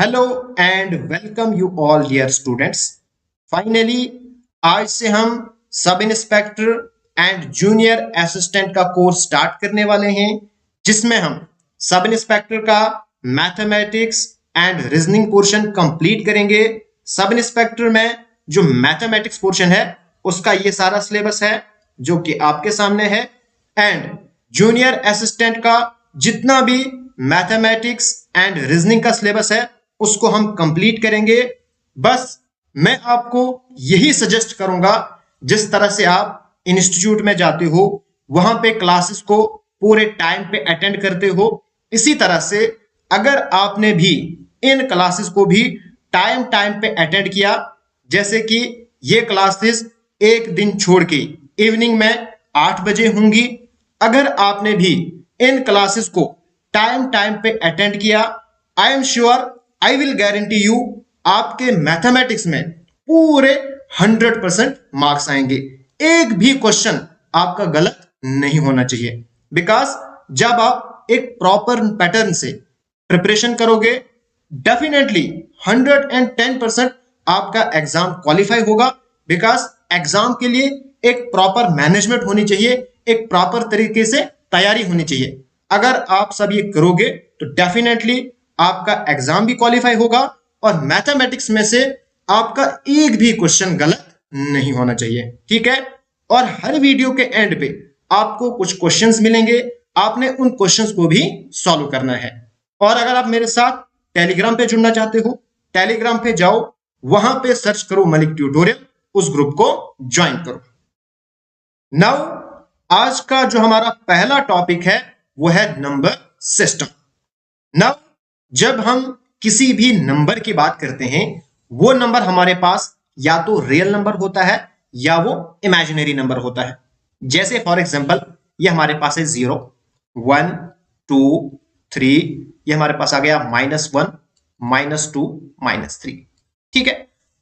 Hello and welcome you all dear students. Finally आज से हम sub inspector and junior assistant का course start करने वाले हैं, जिसमें हम सब इंस्पेक्टर का mathematics and reasoning portion complete करेंगे। सब इंस्पेक्टर में जो मैथमेटिक्स पोर्शन है उसका ये सारा सिलेबस है जो कि आपके सामने है, एंड जूनियर असिस्टेंट का जितना भी मैथमेटिक्स एंड रीजनिंग का सिलेबस है उसको हम कंप्लीट करेंगे। बस मैं आपको यही सजेस्ट करूंगा, जिस तरह से आप इंस्टीट्यूट में जाते हो, वहां पे क्लासेस को पूरे टाइम पे अटेंड करते हो, इसी तरह से अगर आपने भी इन क्लासेस को भी टाइम टाइम पे अटेंड किया, जैसे कि ये क्लासेस एक दिन छोड़ के इवनिंग में 8 बजे होंगी, अगर आपने भी इन क्लासेस को टाइम टाइम पे अटेंड किया, I am sure, I will guarantee you, आपके मैथमेटिक्स में पूरे 100% मार्क्स आएंगे। एक भी क्वेश्चन आपका गलत नहीं होना चाहिए, बिकॉज जब आप एक प्रॉपर पैटर्न से प्रिपरेशन करोगे, डेफिनेटली 110% आपका एग्जाम क्वालिफाई होगा। बिकॉज एग्जाम के लिए एक प्रॉपर मैनेजमेंट होनी चाहिए, एक प्रॉपर तरीके से तैयारी होनी चाहिए। अगर आप सब ये करोगे तो डेफिनेटली आपका एग्जाम भी क्वालिफाई होगा और मैथमेटिक्स में से आपका एक भी क्वेश्चन गलत नहीं होना चाहिए, ठीक है। और हर वीडियो के एंड पे आपको कुछ क्वेश्चंस मिलेंगे, आपने उन क्वेश्चंस को भी सॉल्व करना है। और अगर आप मेरे साथ टेलीग्राम पे जुड़ना चाहते हो, टेलीग्राम पे जाओ, वहां पे सर्च करो मलिक ट्यूटोरियल, उस ग्रुप को ज्वाइन करो। नाउ आज का जो हमारा पहला टॉपिक है वो है नंबर सिस्टम। नाउ जब हम किसी भी नंबर की बात करते हैं, वो नंबर हमारे पास या तो रियल नंबर होता है या वो इमेजिनरी नंबर होता है। जैसे फॉर एग्जांपल ये हमारे पास है 0, 1, 2, 3, ये हमारे पास आ गया -1, -2, -3, ठीक है।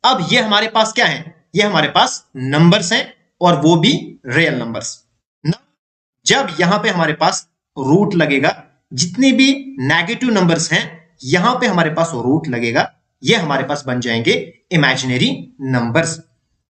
अब ये हमारे पास क्या है, ये हमारे पास नंबर्स हैं और वो भी रियल नंबर्स। जब यहां पे हमारे पास रूट लगेगा, जितनी भी नेगेटिव नंबर्स हैं यहां पे हमारे पास रूट लगेगा, ये हमारे पास बन जाएंगे इमेजिनरी नंबर्स।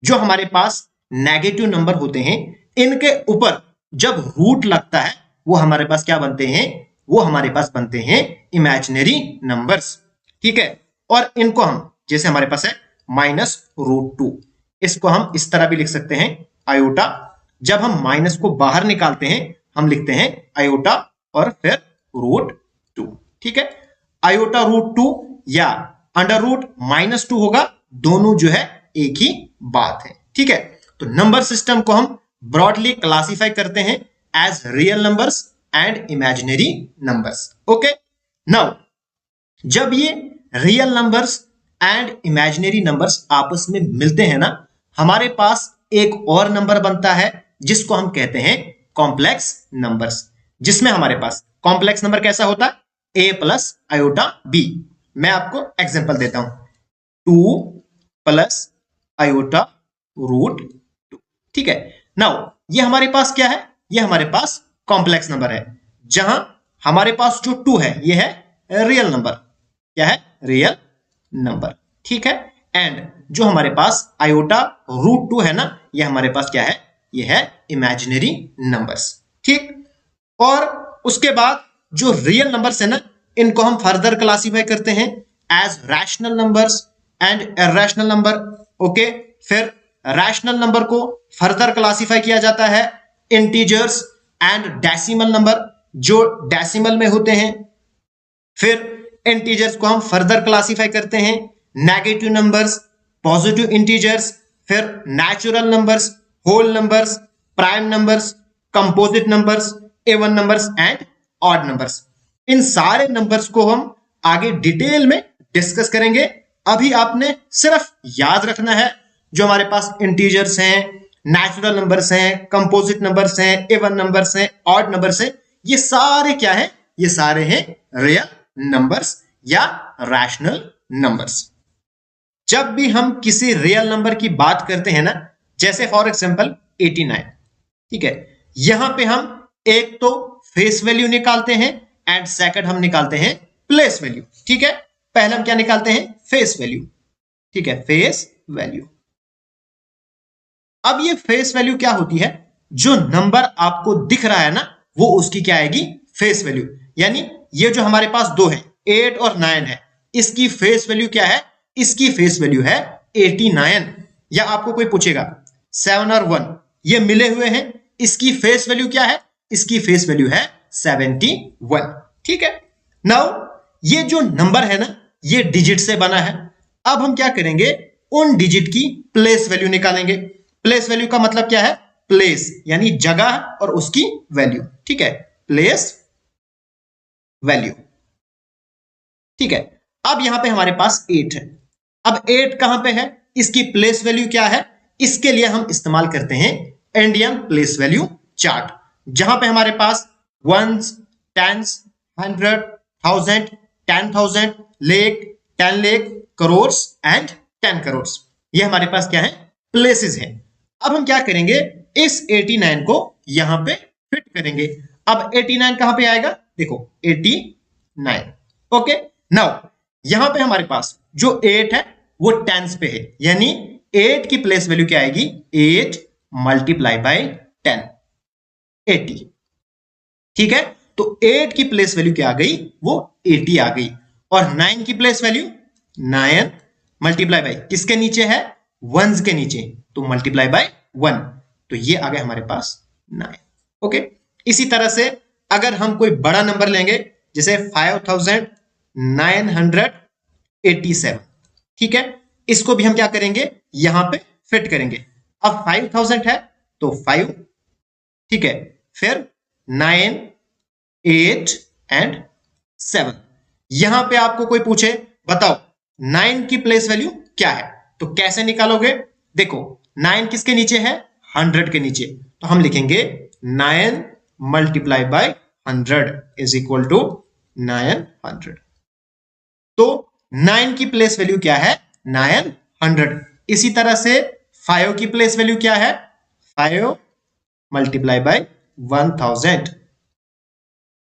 जो हमारे पास नेगेटिव नंबर होते हैं, इनके ऊपर जब रूट लगता है वो हमारे पास क्या बनते हैं, वो हमारे पास बनते हैं इमेजिनरी नंबर्स, ठीक है। और इनको हम, जैसे हमारे पास है -√2, इसको हम इस तरह भी लिख सकते हैं आयोटा। जब हम माइनस को बाहर निकालते हैं हम लिखते हैं आयोटा और फिर √2, ठीक है। आयोटा √2 या √-2 होगा, दोनों जो है एक ही बात है, ठीक है। तो नंबर सिस्टम को हम ब्रॉडली क्लासिफाई करते हैं as real numbers and imaginary numbers, okay. Now जब ये real numbers and imaginary numbers आपस में मिलते हैं ना, हमारे पास एक और नंबर बनता है जिसको हम कहते हैं कॉम्प्लेक्स नंबर्स। जिसमें हमारे पास कॉम्प्लेक्स नंबर कैसा होता है, a प्लस आयोटा b। मैं आपको एग्जांपल देता हूं, 2 प्लस आयोटा √2, ठीक है। नाउ ये हमारे पास क्या है, ये हमारे पास कॉम्प्लेक्स नंबर है, जहां हमारे पास जो 2 है ये है रियल नंबर, क्या है, रियल नंबर, ठीक है। एंड जो हमारे पास आयोटा √2 है ना, ये हमारे पास क्या है, ये है इमेजिनरी नंबर्स, ठीक। और उसके बाद जो रियल नंबर्स है ना, इनको हम फर्दर क्लासिफाई करते हैं as rational numbers and irrational number, okay. फिर रैशनल नंबर को फर्दर क्लासिफाई किया जाता है इंटीजर्स एंड डेसिमल नंबर, जो डेसिमल में होते हैं। फिर इंटीजर्स को हम फर्दर क्लासिफाई करते हैं नेगेटिव नंबर्स, पॉजिटिव इंटीजर्स, फिर natural numbers, whole numbers, prime numbers, composite numbers, even numbers and odd numbers. इन सारे नंबर्स को हम आगे डिटेल में डिस्कस करेंगे। अभी आपने सिर्फ याद रखना है जो हमारे पास इंटीजर्स हैं, नेचुरल नंबर्स हैं, कंपोजिट नंबर्स हैं, इवन नंबर्स हैं, ऑड नंबर्स हैं, ये सारे क्या है, ये सारे हैं रियल नंबर्स या रैशनल नंबर्स। जब भी हम किसी रियल नंबर की बात करते हैं ना, जैसे फॉर एग्जांपल 89, ठीक है, यहां पे हम एक तो फेस वैल्यू निकालते हैं एंड सेकंड हम निकालते हैं प्लेस वैल्यू, ठीक है। पहले हम क्या निकालते हैं, फेस वैल्यू। ठीक है, फेस वैल्यू। अब ये फेस वैल्यू क्या होती है, जो नंबर आपको दिख रहा है ना, वो उसकी क्या आएगी, फेस वैल्यू। यानी ये जो हमारे पास दो है, 8 और 9 है, इसकी फेस वैल्यू क्या है, इसकी फेस वैल्यू है 89। या आपको कोई पूछेगा 7 और 1 ये मिले हुए हैं, इसकी फेस वैल्यू क्या है, इसकी फेस वैल्यू है 71। ठीक है, नाउ ये जो नंबर है ना, ये डिजिट से बना है। अब हम क्या करेंगे, उन डिजिट की प्लेस वैल्यू निकालेंगे। प्लेस वैल्यू का मतलब क्या है, प्लेस यानी जगह और उसकी वैल्यू। ठीक है, प्लेस वैल्यू। ठीक है, अब यहां पे हमारे पास 8 है। अब 8 कहां पे है, इसकी प्लेस वैल्यू क्या है, इसके लिए हम इस्तेमाल करते हैं इंडियन प्लेस वैल्यू चार्ट, जहां पे हमारे पास वंस, टेंस, 100, 1000, 10,000, लेख, 10 लेख, करोड़ एंड 10 करोड़, ये हमारे पास क्या है, प्लेसेस है। अब हम क्या करेंगे, इस 89 को यहां पे फिट करेंगे। अब 89 कहां पे आएगा, देखो 89। ओके, नाउ यहां पे हमारे पास जो 8 है वो टेंस पे है, यानी 8 की प्लेस वैल्यू क्या आएगी, 8 मल्टीप्लाई बाय 10, 80। ठीक है, तो 8 की प्लेस वैल्यू क्या आ गई, वो 80 आ गई। और 9 की प्लेस वैल्यू 9 मल्टीप्लाई बाय किसके नीचे है, वंस के नीचे, तो मल्टीप्लाई बाय 1, तो ये आ गया हमारे पास 9। ओके, इसी तरह से अगर हम कोई बड़ा नंबर लेंगे, जैसे 5987, ठीक है, इसको भी हम क्या करेंगे, यहां पे फिट करेंगे। अब 5000 है तो 5, ठीक है, फिर 9, 8 एंड 7। यहां पे आपको कोई पूछे बताओ 9 की प्लेस वैल्यू क्या है, तो कैसे निकालोगे, देखो 9 किसके नीचे है, 100 के नीचे, तो हम लिखेंगे 9 multiply by 100 is equal to 900। तो 9 की प्लेस वैल्यू क्या है, 900। इसी तरह से 5 की प्लेस वैल्यू क्या है, 5 multiply by 1000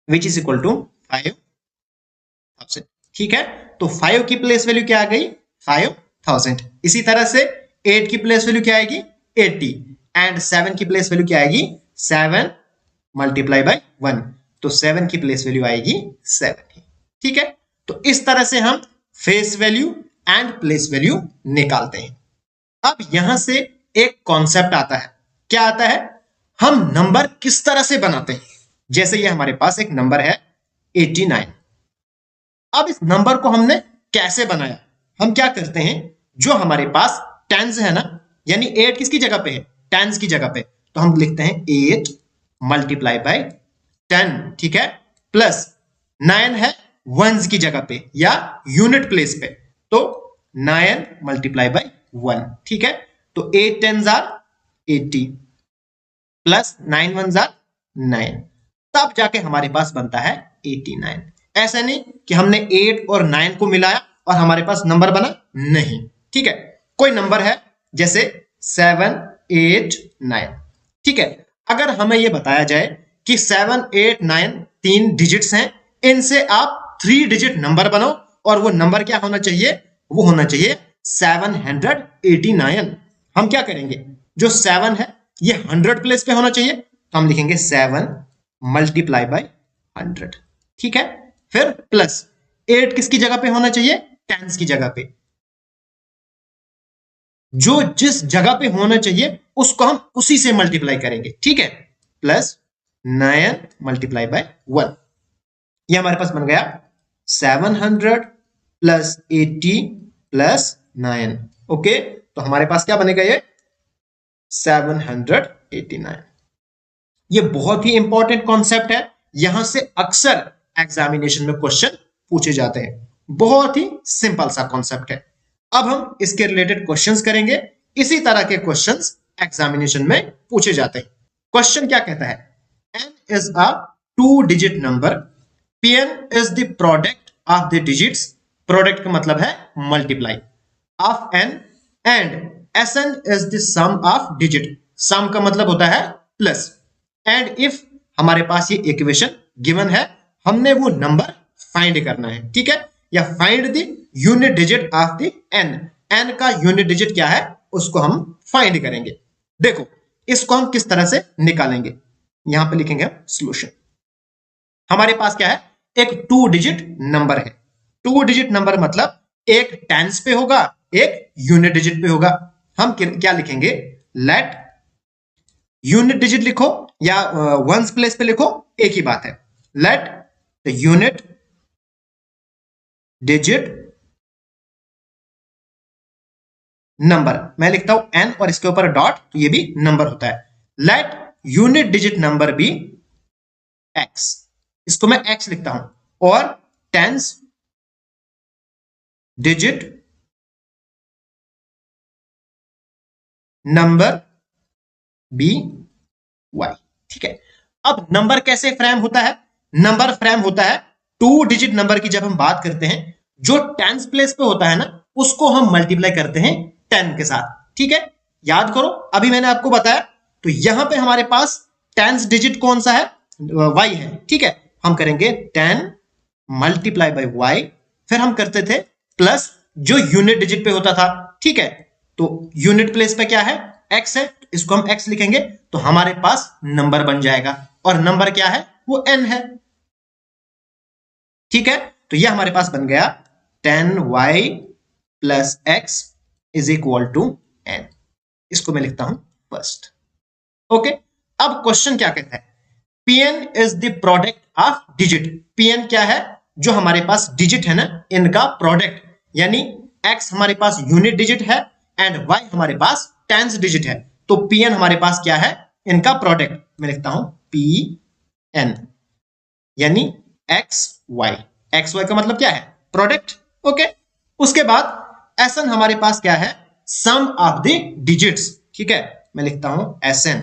which is equal to 5000। ठीक है, तो 5 की प्लेस वैल्यू क्या आ गई, 5000। इसी तरह से 8 की प्लेस वैल्यू क्या आएगी, 80 एंड 7 की प्लेस वैल्यू क्या आएगी, 7 मल्टीप्लाई बाय 1, तो 7 की प्लेस वैल्यू आएगी 7। ठीक है, तो इस तरह से हम face value and place value निकालते हैं। अब यहां से एक कॉन्सेप्ट आता है, क्या आता है, हम नंबर किस तरह से बनाते हैं। जैसे ये हमारे पास एक नंबर है 89। अब इस नंबर को हमने कैसे बनाया, हम क्या करते हैं, जो हमारे पास टेंस है ना, यानी 8 किसकी जगह पे है, टेंस की जगह पे, तो हम लिखते हैं 8 मल्टीप्लाई बाय 10, ठीक है, प्लस 9 है वंस की जगह पे या यूनिट प्लेस पे, तो 9 मल्टीप्लाई बाय 1, ठीक है, तो 8 10s are 80 plus 9 1s are 9, तब जाके हमारे पास बनता है 89। ऐसा नहीं कि हमने 8 और 9 को मिलाया और हमारे पास नंबर बना, नहीं। ठीक है, कोई नंबर है जैसे 7 8 9, ठीक है, अगर हमें यह बताया जाए कि 7 8 9 3 डिजिट्स हैं, इनसे आप 3 डिजिट नंबर बनाओ और वो नंबर क्या होना चाहिए, वो होना चाहिए 789। हम क्या करेंगे, जो 7 है ये 100 प्लेस पे होना चाहिए, तो हम लिखेंगे 7 मल्टीप्लाई बाय 100, ठीक है, फिर प्लस 8 किसकी जगह पे होना चाहिए, टेंस की जगह पे, जो जिस जगह पे होना चाहिए उसको हम उसी से मल्टीप्लाई करेंगे, ठीक है, प्लस 9 मल्टीप्लाई बाय 1, ये हमारे पास बन गया 700 प्लस 80 प्लस 9। ओके, तो हमारे पास क्या बनेगा, ये 789। ये बहुत ही इंपॉर्टेंट कॉन्सेप्ट है, यहां से अक्सर एग्जामिनेशन में क्वेश्चन पूछे जाते हैं, बहुत ही सिंपल सा कॉन्सेप्ट है। अब हम इसके रिलेटेड क्वेश्चंस करेंगे, इसी तरह के क्वेश्चंस एग्जामिनेशन में पूछे जाते हैं। क्वेश्चन क्या कहता है, n is a 2 digit number, pn is the product of the digits, product का मतलब है multiply of n, and sn is the sum of digit, sum का मतलब होता है प्लस, एंड इफ हमारे पास ये इक्वेशन गिवन है, हमने वो नंबर फाइंड करना है, ठीक है, या find the unit digit of the N, N का यूनिट डिजिट क्या है उसको हम फाइंड करेंगे। देखो इसको हम किस तरह से निकालेंगे, यहां पे लिखेंगे हम सॉल्यूशन। हमारे पास क्या है, एक 2 डिजिट नंबर है। 2 डिजिट नंबर मतलब एक टेंस पे होगा, एक यूनिट डिजिट पे होगा। हम क्या लिखेंगे, लेट यूनिट डिजिट लिखो या वंस प्लेस पे लिखो, एक ही बात है। Let the unit digit number, मैं लिखता हूं एन और इसके ऊपर डॉट, तो ये भी नंबर होता है। Let unit digit number be X, इसको मैं एक्स लिखता हूं, और tens digit number be Y. ठीक है, अब नंबर कैसे फ्रेम होता है, नंबर फ्रेम होता है 2 डिजिट नंबर की। जब हम बात करते हैं जो टेंस प्लेस पे होता है ना, उसको हम मल्टीप्लाई करते हैं 10 के साथ। ठीक है, याद करो अभी मैंने आपको बताया। तो यहां पे हमारे पास टेंस डिजिट कौन सा है, वाई है। ठीक है, हम करेंगे 10 मल्टीप्लाई बाई वाई, फिर हम करते थे प्लस जो यूनिट डिजिट पे होता था। ठीक है, तो यूनिट प्लेस पे क्या है, एक्स है, इसको हम एक्स लिखेंगे, तो हमारे पास नंबर बन जाएगा, और नंबर क्या है, वो एन है। ठीक है, तो यह हमारे पास बन गया 10y plus X is equal to N. इसको मैं लिखता हूं फर्स्ट। ओके, अब क्वेश्चन क्या कहता है, Pn is the product of digit. Pn क्या है, जो हमारे पास डिजिट है ना, इनका प्रोडक्ट, यानी x हमारे पास यूनिट डिजिट है एंड y हमारे पास टेंस डिजिट है। तो Pn हमारे पास क्या है, इनका प्रोडक्ट। मैं लिखता हूं Pn, यानी एक्स वाई का मतलब क्या है, प्रोडक्ट। ओके, उसके बाद Sn हमारे पास क्या है, सम ऑफ द डिजिट्स। ठीक है, मैं लिखता हूं Sn,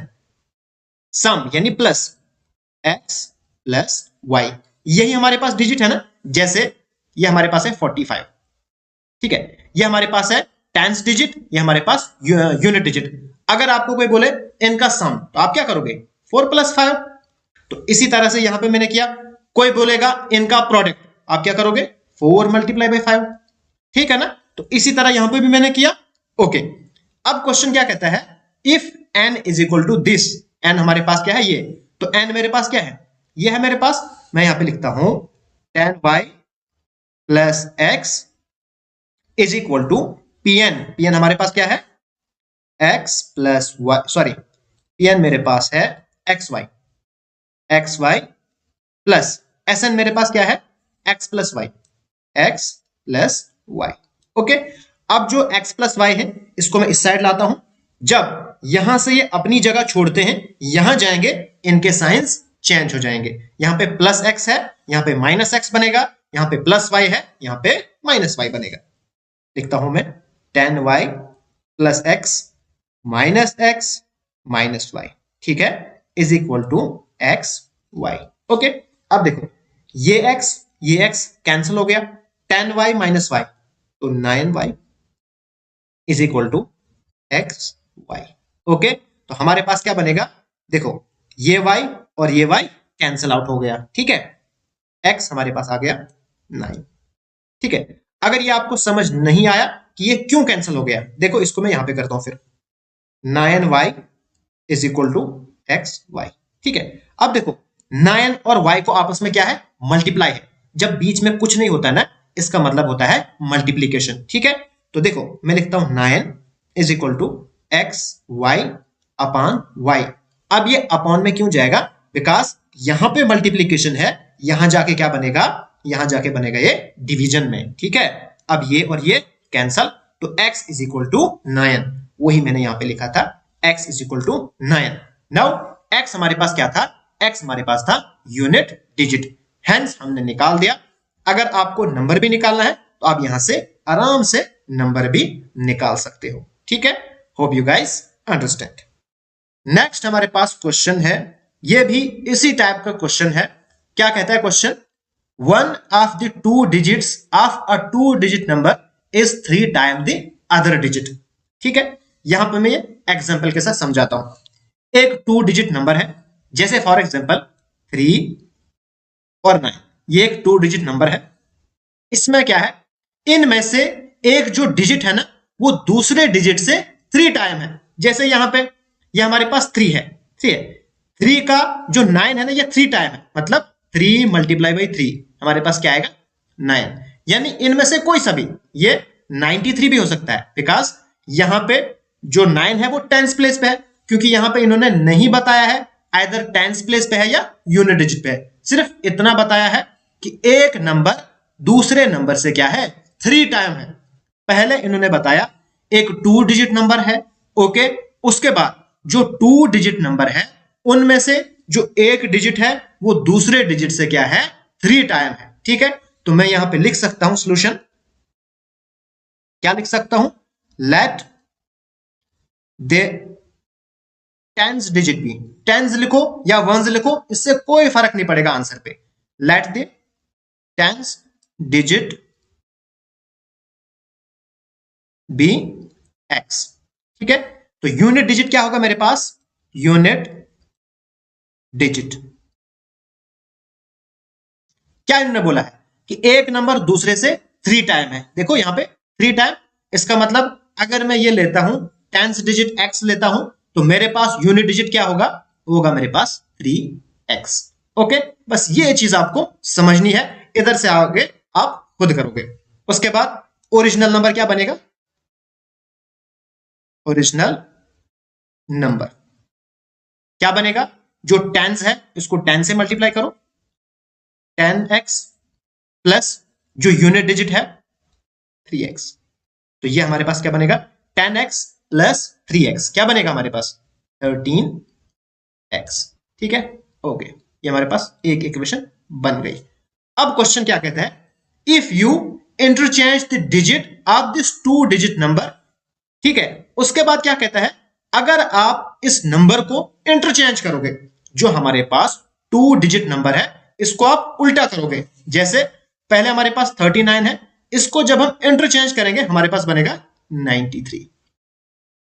सम यानी प्लस एक्स प्लस वाई, यही हमारे पास डिजिट है ना। जैसे ये हमारे पास है 45। ठीक है, ये हमारे पास है टेंस डिजिट, ये हमारे पास यूनिट डिजिट। अगर आपको कोई बोले इनका सम, तो आप क्या करोगे, 4 + 5। तो इसी तरह से यहां पे मैंने किया। कोई बोलेगा इनका प्रोडक्ट, आप क्या करोगे, 4 × 5। ठीक है ना, तो इसी तरह यहां पे भी मैंने किया। ओके, अब क्वेश्चन क्या कहता है, if n is equal to this, n हमारे पास क्या है, ये, तो n मेरे पास क्या है, ये है मेरे पास। मैं यहां पे लिखता हूं 10y plus X is equal to Pn। Pn हमारे पास क्या है, x plus Y, sorry, Pn मेरे पास है xy, xy प्लस Sn मेरे पास क्या है, x plus Y, x plus Y. Okay, अब जो x प्लस वाई है, इसको मैं इस साइड लाता हूं। जब यहां से ये अपनी जगह छोड़ते हैं, यहां जाएंगे, इनके साइंस चेंज हो जाएंगे। यहां पे प्लस x है, यहां पे माइनस x बनेगा, यहां पे प्लस y है, यहां पे माइनस y बनेगा। लिखता हूं मैं 10y plus X minus X minus Y, ठीक है, is equal to X Y. Okay, अब देखो ये x कैंसिल हो गया, 10y माइनस वाई, तो 9y is equal to X Y. Okay, तो हमारे पास क्या बनेगा, देखो ये y और ये y कैंसिल आउट हो गया। ठीक है, x हमारे पास आ गया 9। ठीक है, अगर ये आपको समझ नहीं आया कि ये क्यों कैंसिल हो गया, देखो इसको मैं यहां पे करता हूं फिर, 9y is equal to X Y. ठीक है, अब देखो 9 और y को आपस में क्या है, मल्टीप्लाई है। जब बीच में कुछ नहीं होता ना, इसका मतलब होता है मल्टीप्लीकेशन। ठीक है, तो देखो मैं लिखता हूं 9 is equal to X Y upon Y. अब ये अपॉन में क्यों जाएगा, बिकॉज यहां पे मल्टीप्लीकेशन है, यहां जाके क्या बनेगा, यहां जाके बनेगा ये डिवीजन में। ठीक है, अब ये और ये कैंसल, तो x इज इक्वल टू 9, वही मैंने यहां पे लिखा था, x is equal to 9। Now x हमारे पास क्या था, x हमारे पास था यूनिट डिजिट, हेंस हमने निकाल दिया। अगर आपको नंबर भी निकालना है तो आप यहां से आराम से नंबर भी निकाल सकते हो। ठीक है, hope you guys understand. Next हमारे पास क्वेश्चन है, ये भी इसी टाइप का क्वेश्चन है। क्या कहता है question, one of the 2 digits of a 2 digit number is 3 times the other digit। ठीक है, यहां पर मैं एग्जांपल के साथ समझाता हूं। एक 2 डिजिट नंबर है, जैसे फॉर एग्जांपल 3 और 9, ये एक 2 डिजिट नंबर है। इसमें क्या है, इनमें से एक जो डिजिट है ना वो दूसरे डिजिट से 3 टाइम है। जैसे यहां पे ये हमारे पास 3 है, ठीक है, 3 का जो 9 है ना ये 3 टाइम है, मतलब 3 मल्टीप्लाई बाई 3 हमारे पास क्या आएगा 9। यानी इनमें से कोई सा भी, ये 93 भी हो सकता है, बिकॉज यहां पे जो 9 है वो टेंस प्लेस पे है, क्योंकि यहां पे इन्होंने नहीं बताया है आइदर टेंस प्लेस पे है या यूनिट डिजिट पे है, सिर्फ इतना बताया है कि एक नंबर दूसरे नंबर से क्या है 3 टाइम है। पहले इन्होंने बताया एक 2 डिजिट नंबर है, ओके, उसके बाद जो 2 डिजिट नंबर है उनमें से जो एक डिजिट है वो दूसरे डिजिट से क्या है 3 टाइम है, ठीक है। तो मैं यहां पे लिख सकता हूं सोल्यूशन, क्या लिख सकता हूं, लेट दे टेंस डिजिट बी, टेंस लिखो या वंस लिखो, इससे कोई फर्क नहीं पड़ेगा आंसर पे। लेट दे टेंस डिजिट बी एक्स, ठीक है। तो यूनिट डिजिट क्या होगा मेरे पास, यूनिट डिजिट। क्या इन्होंने बोला है कि एक नंबर दूसरे से 3 टाइम है, देखो यहां पे 3 टाइम, इसका मतलब अगर मैं ये लेता हूं टेंस डिजिट एक्स लेता हूं तो मेरे पास यूनिट डिजिट क्या होगा, वो होगा मेरे पास 3x। ओके, बस ये चीज आपको समझनी है, इधर से आगे आप खुद करोगे। उसके बाद ओरिजिनल नंबर क्या बनेगा, ओरिजिनल नंबर क्या बनेगा, जो टेंस है इसको 10 से मल्टीप्लाई करो, 10x प्लस जो यूनिट डिजिट है 3x, तो ये हमारे पास क्या बनेगा 10x प्लस 3x, क्या बनेगा हमारे पास 13x, ठीक है। ओके, ये हमारे पास एक इक्वेशन बन गई। अब क्वेश्चन क्या कहता है, if you interchange the digit of this 2 digit number, ठीक है। उसके बाद क्या कहता है, अगर आप इस नंबर को इंटरचेंज करोगे, जो हमारे पास 2 डिजिट नंबर है इसको आप उल्टा करोगे, जैसे पहले हमारे पास 39 है, इसको जब हम इंटरचेंज करेंगे हमारे पास बनेगा 93।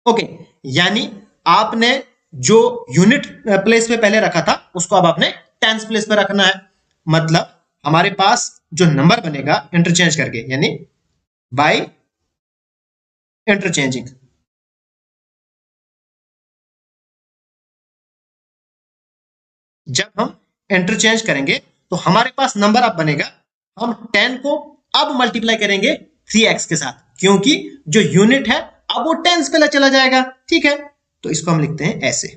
ओके, यानी आपने जो यूनिट प्लेस पे पहले रखा था उसको अब आपने टेंस प्लेस पे रखना है, मतलब हमारे पास जो नंबर बनेगा इंटरचेंज करके, यानी बाय इंटरचेंजिंग, जब हम इंटरचेंज करेंगे तो हमारे पास नंबर अब बनेगा, हम 10 को अब मल्टीप्लाई करेंगे 3x के साथ, क्योंकि जो यूनिट है अब वो टेंस पे चला जाएगा, ठीक है। तो इसको हम लिखते हैं ऐसे,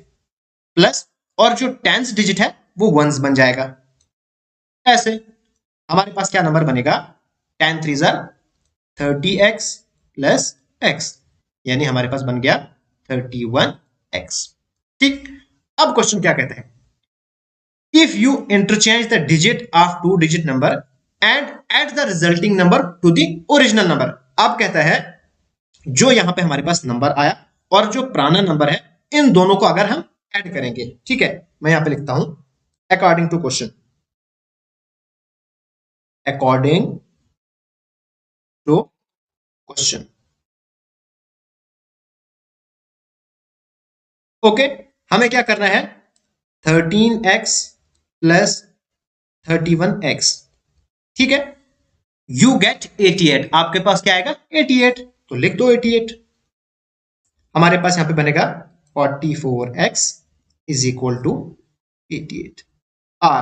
प्लस और जो टेंस डिजिट है वो वंस बन जाएगा ऐसे। हमारे पास क्या नंबर बनेगा, 10 3 30x प्लस x, यानी हमारे पास बन गया 31x, ठीक। अब क्वेश्चन क्या कहते हैं, if you interchange the digit of 2 digit number and add the resulting number to the original number, अब कहता है जो यहां पे हमारे पास नंबर आया और जो पुराना नंबर है इन दोनों को अगर हम ऐड करेंगे, ठीक है। मैं यहां पे लिखता हूं according to question, according to question, okay. हमें क्या करना है, 13x प्लस 31x, ठीक है, यू गेट 88, आपके पास क्या आएगा 88, तो लिख दो 88। हमारे पास यहां पे बनेगा 44x इज इक्वल टू 88, और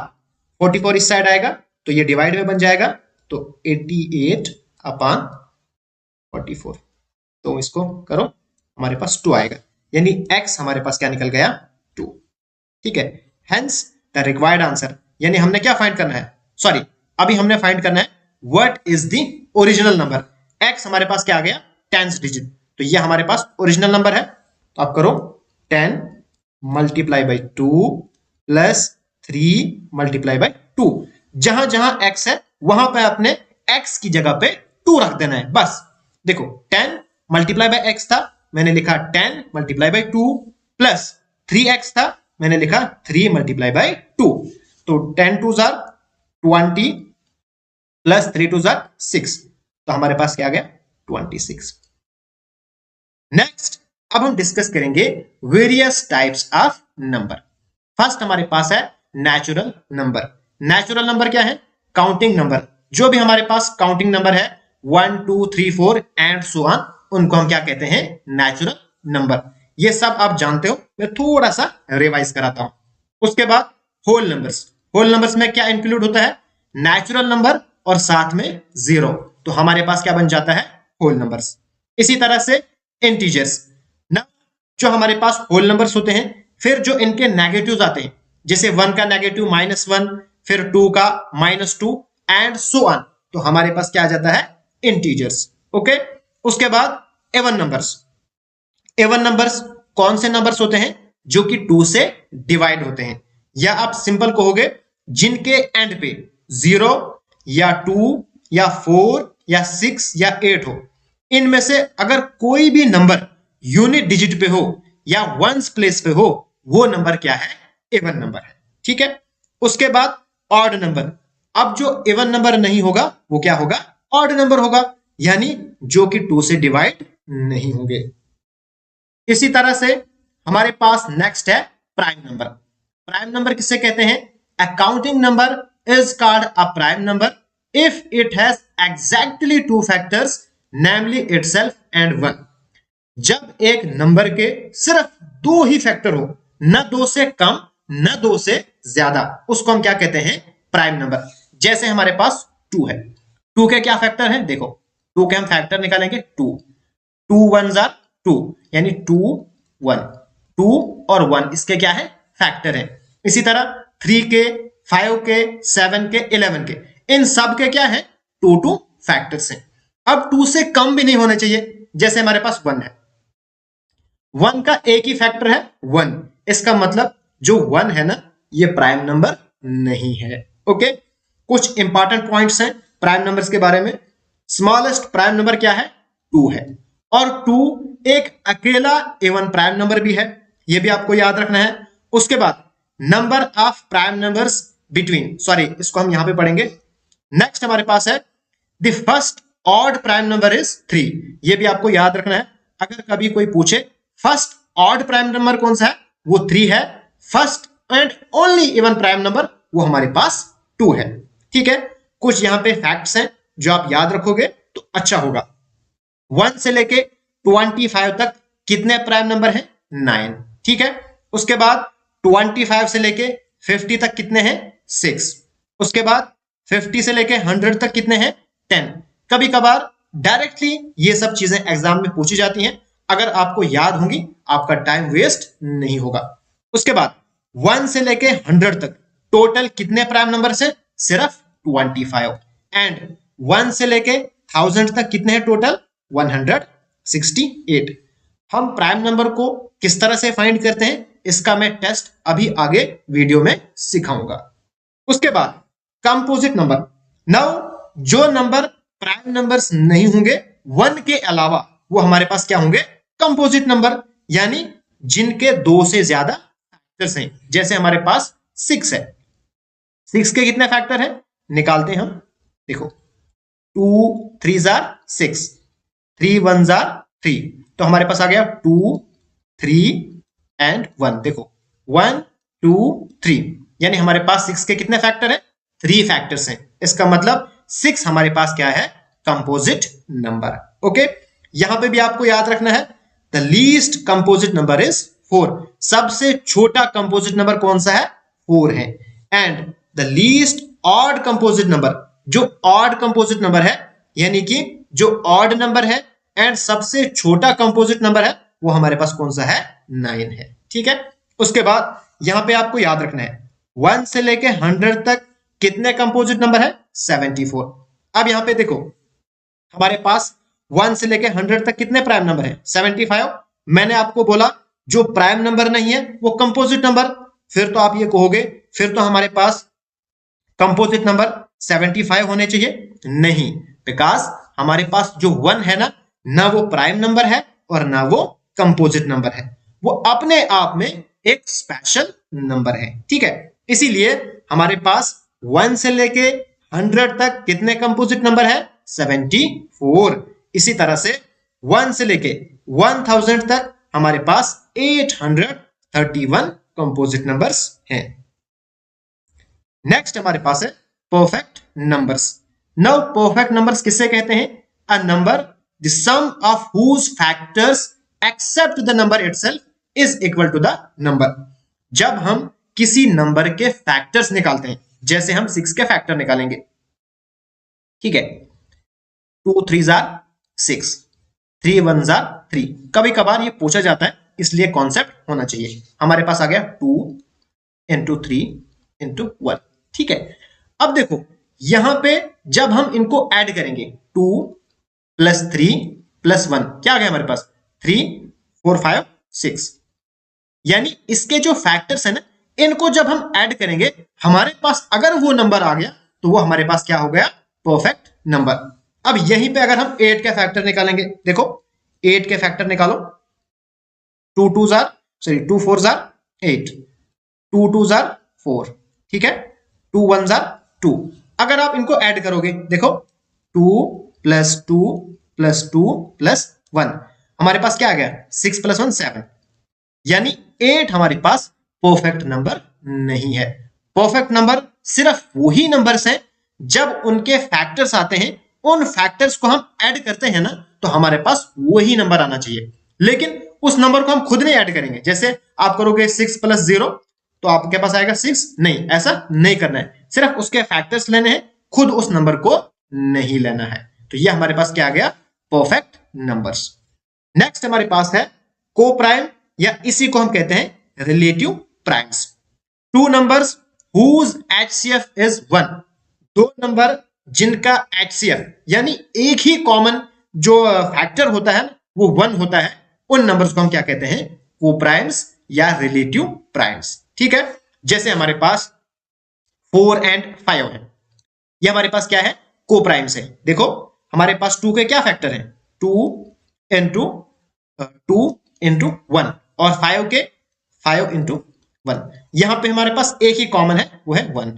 44 इस साइड आएगा तो ये डिवाइड में बन जाएगा, तो 88 अपॉन 44, तो इसको करो हमारे पास 2 आएगा, यानी x हमारे पास क्या निकल गया 2, ठीक है। हेंस द रिक्वायर्ड आंसर, यानी हमने क्या फाइंड करना है, सॉरी अभी हमने फाइंड करना है what is the original number. x हमारे पास क्या आ गया 10 डिजिट, तो ये हमारे पास ओरिजिनल नंबर है, तो आप करो 10 multiply by 2 plus 3 multiply by 2, जहां जहां x है वहां पे अपने x की जगह पे 2 रख देना है, बस। देखो 10 मल्टीप्लाई बाई x था, मैंने लिखा 10 मल्टीप्लाई बाई 2, प्लस 3x था, मैंने लिखा 3 मल्टीप्लाई बाई 2, तो 10 2 20 प्लस 3 2 6, तो हमारे पास क्या आ गया 26। नेक्स्ट अब हम डिस्कस करेंगे various types of number. First हमारे पास है नेचुरल नंबर। नेचुरल नंबर क्या है, काउंटिंग नंबर, जो भी हमारे पास काउंटिंग नंबर है 1 2 3 4 एंड सो ऑन, उनको हम क्या कहते हैं, नेचुरल नंबर। ये सब आप जानते हो, मैं थोड़ा सा रिवाइज कराता हूं। उसके बाद होल नंबर्स। होल नंबर्स में क्या इंक्लूड होता है, नेचुरल नंबर और साथ में जीरो, तो हमारे पास क्या बन जाता है, होल नंबर्स। इसी तरह से इंटीजर्स ना, जो हमारे पास होल नंबर्स होते हैं, फिर जो इनके नेगेटिव्स आते हैं, जैसे 1 का नेगेटिव -1, फिर 2 का -2 एंड सो ऑन, तो हमारे पास क्या आ जाता है, इंटीजर्स। ओके, उसके बाद एवन नंबर्स। एवन नंबर्स कौन से नंबर्स होते हैं, जो कि 2 से डिवाइड होते हैं, या आप सिंपल कहोगे जिनके एंड पे 0 या 2 या 4 या 6 या 8 हो, इनमें से अगर कोई भी नंबर यूनिट डिजिट पे हो या वंस प्लेस पे हो, वो नंबर क्या है, एवन नंबर है। ठीक है, उसके बाद ऑड नंबर। अब जो एवन नंबर नहीं होगा वो क्या होगा, ऑड नंबर होगा, यानी जो कि 2 से डिवाइड नहीं होंगे। इसी तरह से हमारे पास नेक्स्ट है प्राइम नंबर। प्राइम नंबर किसे कहते हैं, accounting number is called a prime number if it has exactly 2 factors, namely itself and 1। जब एक नंबर के सिर्फ 2 ही फैक्टर हो, न 2 से कम न 2 से ज्यादा, उसको हम क्या कहते हैं, प्राइम नंबर। जैसे हमारे पास 2 है, 2 के क्या फैक्टर है, देखो 2 के हम फैक्टर निकालेंगे, 2 2 1 जार 2, यानी 2 1, 2 और 1 इसके क्या है, फैक्टर है। इसी तरह 3 के, 5 के, 7 के, 11 के, इन सब के क्या है, 2 फैक्टर्स हैं। अब 2 से कम भी नहीं होने चाहिए, जैसे हमारे पास 1 है, 1 का एक ही फैक्टर है 1, इसका मतलब जो 1 है ना, ये प्राइम नंबर नहीं है। ओके, कुछ इंपॉर्टेंट पॉइंट्स हैं प्राइम नंबर्स के बारे में। स्मॉलेस्ट प्राइम नंबर क्या है, 2 है, और 2 एक अकेला इवन प्राइम नंबर भी है, ये भी आपको याद रखना है। उसके बाद number of prime numbers between, sorry इसको हम यहां पे पढ़ेंगे। नेक्स्ट हमारे पास है the first odd prime number is 3, ये भी आपको याद रखना है। अगर कभी कोई पूछे फर्स्ट ऑड प्राइम नंबर कौन सा है, वो 3 है। First and only even prime number वो हमारे पास 2 है। ठीक है, कुछ यहां पे फैक्ट्स हैं जो आप याद रखोगे तो अच्छा होगा। 1 से लेके 25 तक कितने प्राइम नंबर हैं, 9। ठीक है, उसके बाद 25 से लेके 50 तक कितने हैं, 6। उसके बाद 50 से लेके 100 तक कितने हैं, 10। कभी कभार डायरेक्टली ये सब चीजें एग्जाम में पूछी जाती हैं, अगर आपको याद होंगी आपका टाइम वेस्ट नहीं होगा। उसके बाद 1 से लेके 100 तक टोटल कितने प्राइम नंबर है, सिर्फ 25। एंड 1 से लेके 1000 तक कितने हैं टोटल, 168। हम प्राइम नंबर को किस तरह से फाइंड करते हैं, इसका मैं टेस्ट अभी आगे वीडियो में सिखाऊंगा। उसके बाद कंपोजिट नंबर। नाउ जो नंबर प्राइम नंबर्स नहीं होंगे 1 के अलावा, वो हमारे पास क्या होंगे, कंपोजिट नंबर, यानी जिनके 2 से ज्यादा फैक्टर्स हैं। जैसे हमारे पास 6 है, 6 के कितने फैक्टर हैं, निकालते हैं हम। देखो 2 3 जार 6, 3 1 जार 3, तो हमारे पास आ गया 2 3 एंड 1। देखो 1 2 3, यानी हमारे पास 6 के कितने फैक्टर हैं, 3 फैक्टर्स हैं। इसका मतलब 6 हमारे पास क्या है, कंपोजिट नंबर। ओके, यहां पे भी आपको याद रखना है the least composite number is 4। सबसे छोटा कंपोजिट नंबर कौन सा है, 4 है। And the least odd composite number, जो ऑड कंपोजिट नंबर है, यानी कि जो ऑड नंबर है एंड सबसे छोटा कंपोजिट नंबर है, वो हमारे पास कौन सा है, 9 है। ठीक है, उसके बाद यहां पे आपको याद रखना है 1 से लेके 100 तक कितने कंपोजिट नंबर है, 74। अब यहां पे देखो हमारे पास 1 से लेके 100 तक कितने प्राइम नंबर है, 75। मैंने आपको बोला जो प्राइम नंबर नहीं है वो कंपोजिट नंबर, फिर तो आप ये कहोगे फिर तो हमारे पास कंपोजिट नंबर 75 होने चाहिए, नहीं, बिकॉज हमारे पास जो 1 है ना वो प्राइम नंबर है और ना वो कंपोजिट नंबर है, वो अपने आप में एक स्पेशल नंबर है। ठीक है, इसीलिए हमारे पास 1 से लेके 100 तक कितने कंपोजिट नंबर है, 74। इसी तरह से 1 से लेके 1000 तक हमारे पास 831 कंपोजिट नंबर्स हैं। नेक्स्ट हमारे पास है perfect numbers. Now perfect numbers किससे कहते हैं? A number the sum of whose factors except the number itself is equal to the number. जब हम किसी नंबर के फैक्टर्स निकालते हैं, जैसे हम 6 के फैक्टर निकालेंगे, ठीक है, 2 3 6, 3 1 3। कभी कभार ये पूछा जाता है, इसलिए कॉन्सेप्ट होना चाहिए। हमारे पास आ गया 2 इंटू 3 इंटू 1, ठीक है। अब देखो यहां पे जब हम इनको ऐड करेंगे 2 प्लस 3 प्लस 1, क्या आ गया हमारे पास? 3 4 5 6। यानी इसके जो फैक्टर्स है ना, इनको जब हम ऐड करेंगे, हमारे पास अगर वो नंबर आ गया तो वो हमारे पास क्या हो गया? Perfect number. अब यहीं पे अगर हम 8 के फैक्टर निकालेंगे, देखो 8 के फैक्टर निकालो, 2 2 4 8, 2 2 4, ठीक है, 2 1 2। अगर आप इनको ऐड करोगे, देखो 2 प्लस 2 प्लस 2 प्लस 1, हमारे पास क्या आ गया? 6 प्लस 1 7। यानी 8 हमारे पास परफेक्ट नंबर नहीं है। परफेक्ट नंबर सिर्फ वही नंबर्स हैं जब उनके फैक्टर्स आते हैं, उन फैक्टर्स को हम ऐड करते हैं ना, तो हमारे पास वही नंबर आना चाहिए। लेकिन उस नंबर को हम खुद नहीं ऐड करेंगे। जैसे आप करोगे 6 प्लस 0 तो आपके पास आएगा 6, नहीं, ऐसा नहीं करना है। सिर्फ उसके फैक्टर्स लेने हैं, खुद उस नंबर को नहीं लेना है। तो ये हमारे पास क्या आ गया? Perfect numbers. नेक्स्ट हमारे पास है को प्राइम, या इसी को हम कहते हैं relative primes. Two numbers whose HCF is 1, दो नंबर जिनका एचसीएफ यानी एक ही कॉमन जो फैक्टर होता है वो 1 होता है, उन नंबर्स को हम क्या कहते हैं? को प्राइम्स या रिलेटिव प्राइम्स, ठीक है। जैसे हमारे पास 4 एंड 5 है, ये हमारे पास क्या है? को प्राइम्स है। देखो हमारे पास 2 के क्या फैक्टर हैं? 2 इंटू 1, और 5 के 5 इंटू 1। यहां पे हमारे पास एक ही कॉमन है, वो है 1,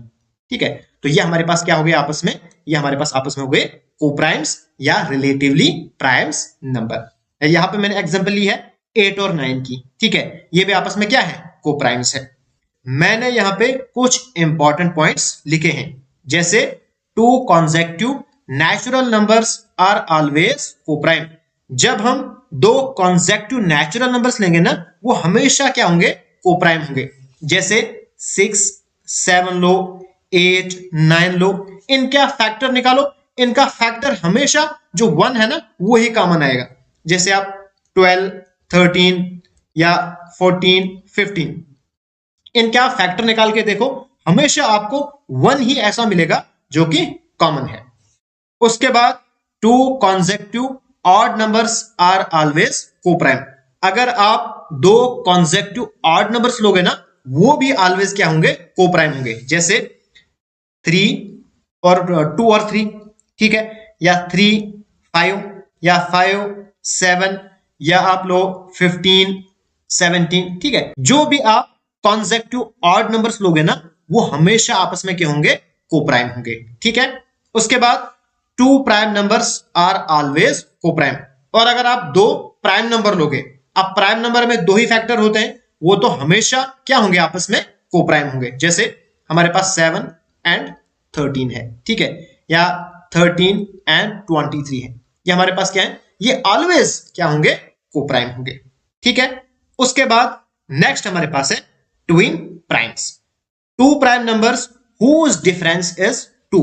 ठीक है। तो ये हमारे पास क्या हो गया आपस में? ये हमारे पास आपस में हो गए को प्राइम्स या रिलेटिवली प्राइम्स नंबर। यहां पे मैंने एग्जांपल ली है 8 और 9 की, ठीक है। ये भी आपस में क्या है? को प्राइम्स है। मैंने यहां पे कुछ इंपॉर्टेंट पॉइंट्स लिखे हैं, जैसे 2 consecutive natural numbers are always coprime. जब हम 2 कॉन्सेक्यूटिव नेचुरल नंबर्स लेंगे ना, वो हमेशा क्या होंगे? को प्राइम होंगे। जैसे 6 7 लो, 8 9 लो, इनका फैक्टर निकालो, इनका फैक्टर हमेशा जो 1 है ना, वो ही कॉमन आएगा। जैसे आप 12 13 या 14 15, इनका फैक्टर निकाल के देखो, हमेशा आपको 1 ही ऐसा मिलेगा जो कि कॉमन है। उसके बाद 2 consecutive odd numbers are always coprime. अगर आप 2 कॉन्सेक्यूटिव ऑड नंबर्स लोगे ना, वो भी ऑलवेज क्या होंगे? को प्राइम होंगे। जैसे 3 और 2 और 3, ठीक है, या 3 5 या 5 7, या आप लो 15 17, ठीक है। जो भी आप कॉन्सेक्यूटिव ऑड नंबर्स लोगे ना, वो हमेशा आपस में क्या होंगे? को प्राइम होंगे, ठीक है। उसके बाद 2 प्राइम नंबर्स आर ऑलवेज को प्राइम। और अगर आप 2 प्राइम नंबर लोगे, अब प्राइम नंबर में 2 ही फैक्टर होते हैं, वो तो हमेशा क्या होंगे? आपस में को प्राइम होंगे। जैसे हमारे पास 7 एंड 13 है, ठीक है, या 13 एंड 23 है, ये हमारे पास क्या है? ये ऑलवेज क्या होंगे? को प्राइम होंगे, ठीक है। उसके बाद नेक्स्ट हमारे पास है twin primes. 2 prime numbers whose difference is 2,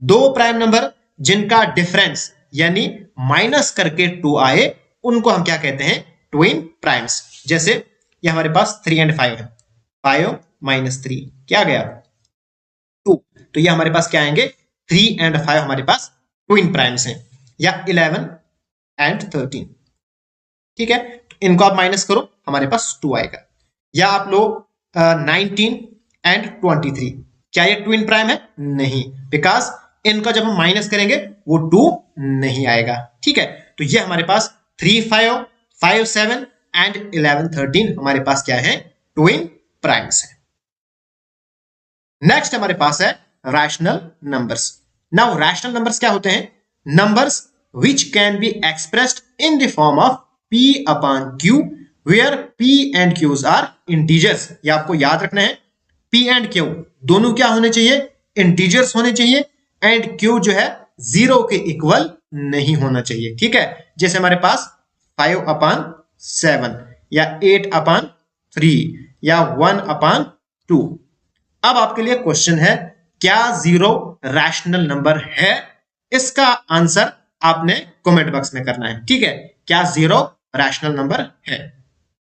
2 prime number जिनका डिफरेंस यानी माइनस करके 2 आए, उनको हम क्या कहते हैं? Twin primes. जैसे ये हमारे पास 3 एंड 5 है, 5 माइनस 3 क्या गया? 2। तो ये हमारे पास क्या आएंगे? 3 एंड 5 हमारे पास ट्विन प्राइम्स हैं। या 11 एंड 13, ठीक है, इनको आप माइनस करो, हमारे पास 2 आएगा। या आप लो 19 एंड 23, क्या ये ट्विन प्राइम है? नहीं, बिकॉज इनका जब हम माइनस करेंगे वो 2 नहीं आएगा, ठीक है। तो ये हमारे पास 3 5 5 7 एंड 11 13 हमारे पास क्या है? ट्विन प्राइम्स है। नेक्स्ट हमारे पास है rational numbers. Now rational numbers क्या होते हैं? Numbers which can be expressed in the form of p upon q where p and q's are integers। ये आपको याद रखना है, p and q दोनों क्या होने चाहिए? इंटीजर्स होने चाहिए, एंड q जो है जीरो के इक्वल नहीं होना चाहिए। ठीक है, जैसे हमारे पास 5/7 या 8/3 या 1/2। अब आपके लिए क्वेश्चन है, क्या जीरो रैशनल नंबर है? इसका आंसर आपने कमेंट बॉक्स में करना है। ठीक है, क्या जीरो रैशनल नंबर है?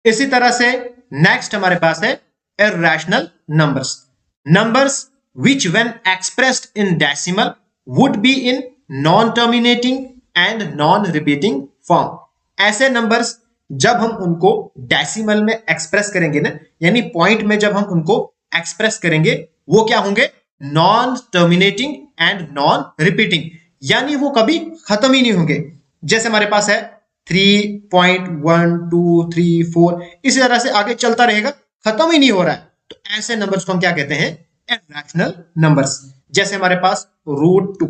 इसी तरह से नेक्स्ट हमारे पास है irrational numbers. Numbers which when expressed in decimal would be in non-terminating and non-repeating form। ऐसे नंबर्स जब हम उनको डेसिमल में एक्सप्रेस करेंगे ना, यानी पॉइंट में जब हम उनको एक्सप्रेस करेंगे, वो क्या होंगे? Non terminating and non repeating, यानी वो कभी खत्म ही नहीं होंगे। जैसे हमारे पास है 3.123 इसी तरह से आगे चलता रहेगा, खत्म ही नहीं हो रहा है। तो ऐसे नंबर्स को हम क्या कहते हैं? Irrational numbers. जैसे हमारे पास √2,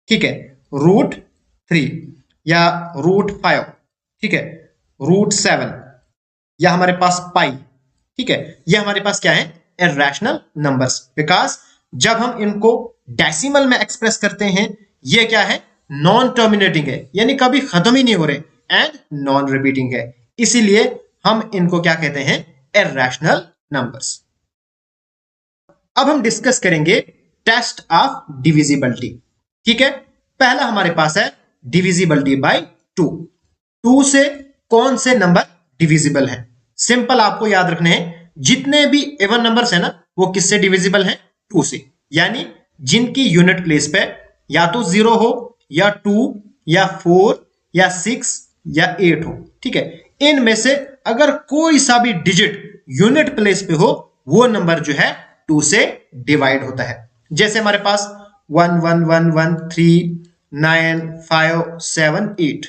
ठीक है, √3 या √5, ठीक है, √7 या हमारे पास पाई, ठीक है, ये हमारे पास क्या है? Irrational numbers. बिकॉज जब हम इनको डेसिमल में एक्सप्रेस करते हैं, ये क्या है? नॉन टर्मिनेटिंग है, यानी कभी खत्म ही नहीं हो रहे, एंड नॉन रिपीटिंग है, इसीलिए हम इनको क्या कहते हैं? Irrational numbers. अब हम डिस्कस करेंगे टेस्ट ऑफ डिविजिबिलिटी। ठीक है, पहला हमारे पास है डिविजिबिलिटी बाय 2। 2 से कौन से नंबर डिविजिबल है? सिंपल आपको याद रखने हैं, जितने भी इवन नंबर्स है ना, वो किससे डिविजिबल है? 2 से। यानी जिनकी यूनिट प्लेस पे या तो 0 हो या 2 या 4 या 6 या 8 हो। ठीक है, इनमें से अगर कोई सा भी डिजिट यूनिट प्लेस पे हो, वो नंबर जो है 2 से डिवाइड होता है। जैसे हमारे पास 1 1 1 1 3 9 5 7 8।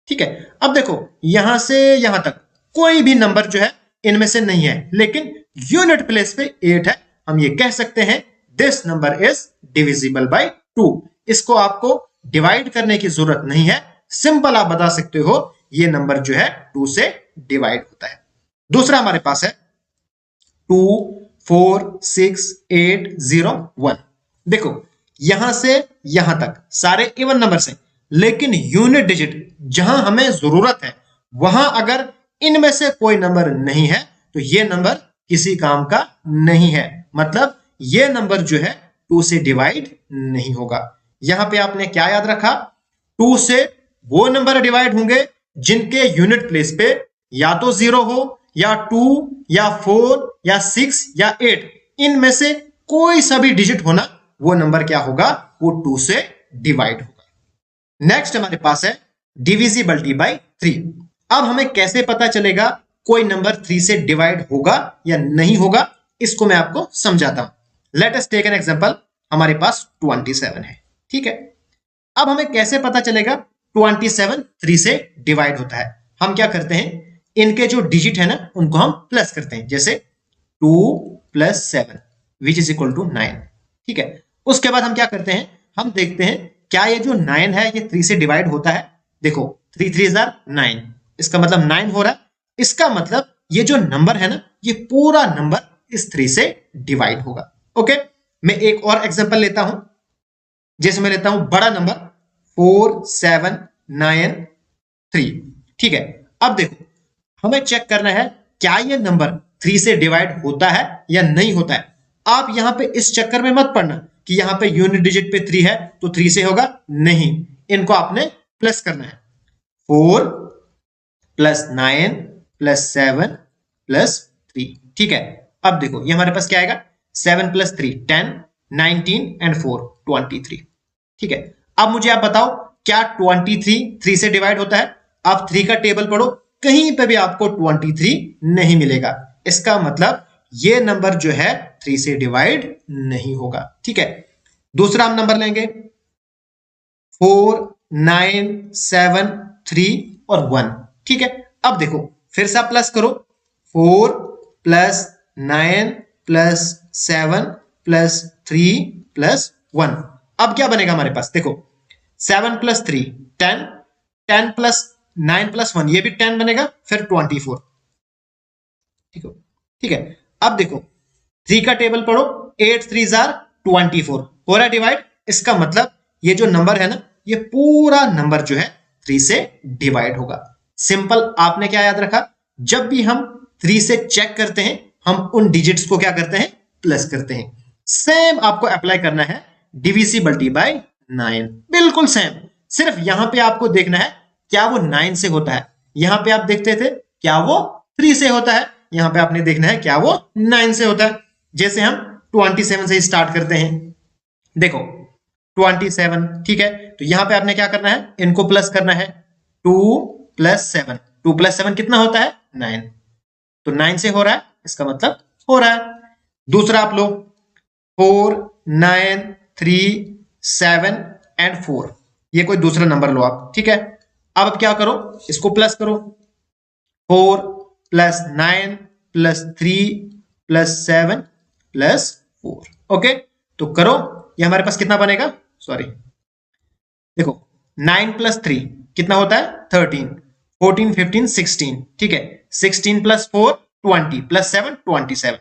ठीक है, अब देखो यहां से यहां तक कोई भी नंबर जो है इनमें से नहीं है, लेकिन यूनिट प्लेस पे 8 है। हम ये कह सकते हैं this number is divisible bye 2। इसको आपको डिवाइड करने की जरूरत नहीं है, सिंपल आप बता सकते हो ये नंबर जो है 2 से डिवाइड होता है। दूसरा हमारे पास है 2 4 6 8 0 1। देखो यहां से यहां तक सारे इवन नंबर्स हैं, लेकिन यूनिट डिजिट जहां हमें जरूरत है, वहां अगर इनमें से कोई नंबर नहीं है, तो ये नंबर किसी काम का नहीं है। मतलब ये नंबर जो है 2 से डिवाइड नहीं होगा। यहां पे आपने क्या याद रखा? 2 से वो नंबर डिवाइड होंगे जिनके यूनिट प्लेस पे या तो 0 हो या 2 या 4 या 6 या 8, इनमें से कोई सा भी डिजिट होना, वो नंबर क्या होगा? वो 2 से डिवाइड होगा। नेक्स्ट हमारे पास है डिविजिबिलिटी बाय 3। अब हमें कैसे पता चलेगा कोई नंबर 3 से डिवाइड होगा या नहीं होगा, इसको मैं आपको समझाता हूं। Let us take an example. हमारे पास 27 है। ठीक है, अब हमें कैसे पता चलेगा 27 3 से डिवाइड होता है? हम क्या करते हैं, इनके जो डिजिट है ना, उनको हम प्लस करते हैं। जैसे 2 + 7 विच इज इक्वल टू 9। ठीक है, उसके बाद हम क्या करते हैं, हम देखते हैं क्या ये जो 9 है ये 3 से डिवाइड होता है। देखो 3 3 9, इसका मतलब 9 हो रहा है। इसका मतलब ये जो नंबर है ना, ये पूरा नंबर इस 3 से डिवाइड होगा। ओके, मैं एक और एग्जांपल लेता हूं। जैसे मैं लेता हूं बड़ा नंबर 4 7 9 3। ठीक है, अब देखो हमें चेक करना है क्या ये नंबर 3 से डिवाइड होता है या नहीं होता है। आप यहां पे इस चक्कर में मत पड़ना कि यहां पे यूनिट डिजिट पे 3 है तो 3 से होगा, नहीं, इनको आपने प्लस करना है। 4 + 9 + 7 + 3। ठीक है, अब देखो ये हमारे पास क्या आएगा, 7 + 3 10 19 एंड 4 23। ठीक है, अब मुझे आप बताओ क्या 23 3 से डिवाइड होता है? आप 3 का टेबल पढ़ो, कहीं पे भी आपको 23 नहीं मिलेगा। इसका मतलब ये नंबर जो है 3 से डिवाइड नहीं होगा। ठीक है, दूसरा हम नंबर लेंगे 4 9 7 3 और 1। ठीक है, अब देखो फिर से आप प्लस करो, 4 + 9 + 7 + 3 + 1। अब क्या बनेगा हमारे पास? देखो 7 + 3 10 10 + 9 + 1 ये भी 10 बनेगा, फिर 24। ठीक है, अब देखो 3 का टेबल पढ़ो, 8 3 24 हो रहा है डिवाइड। इसका मतलब ये जो नंबर है ना, ये पूरा नंबर जो है 3 से डिवाइड होगा। सिंपल, आपने क्या याद रखा, जब भी हम 3 से चेक करते हैं हम उन डिजिट्स को क्या करते हैं, प्लस करते हैं। सेम आपको अप्लाई करना है डिविजिबिलिटी बाय 9, बिल्कुल सेम। सिर्फ यहां पे आपको देखना है क्या वो 9 से होता है, यहां पे आप देखते थे क्या वो 3 से होता है, यहां पे आपने देखना है क्या वो 9 से होता है। जैसे हम 27 से स्टार्ट करते हैं, देखो 27, ठीक है, तो यहां पे आपने क्या करना है, इनको प्लस करना है, 2 + 7, 2 + 7 कितना होता है, 9, तो 9 से हो रहा है, इसका मतलब हो रहा है। दूसरा आप लो 4, 9, 3, 7 एंड 4, ये कोई दूसरा नंबर लो आप, ठीक है। अब क्या करो, इसको प्लस करो, 4 + 9 + 3 + 7 + 4, ओके, तो करो, ये हमारे पास कितना बनेगा, सॉरी देखो 9 + 3 कितना होता है, 13, 14, 15, 16, ठीक है, 16 + 4 20 + 7 27,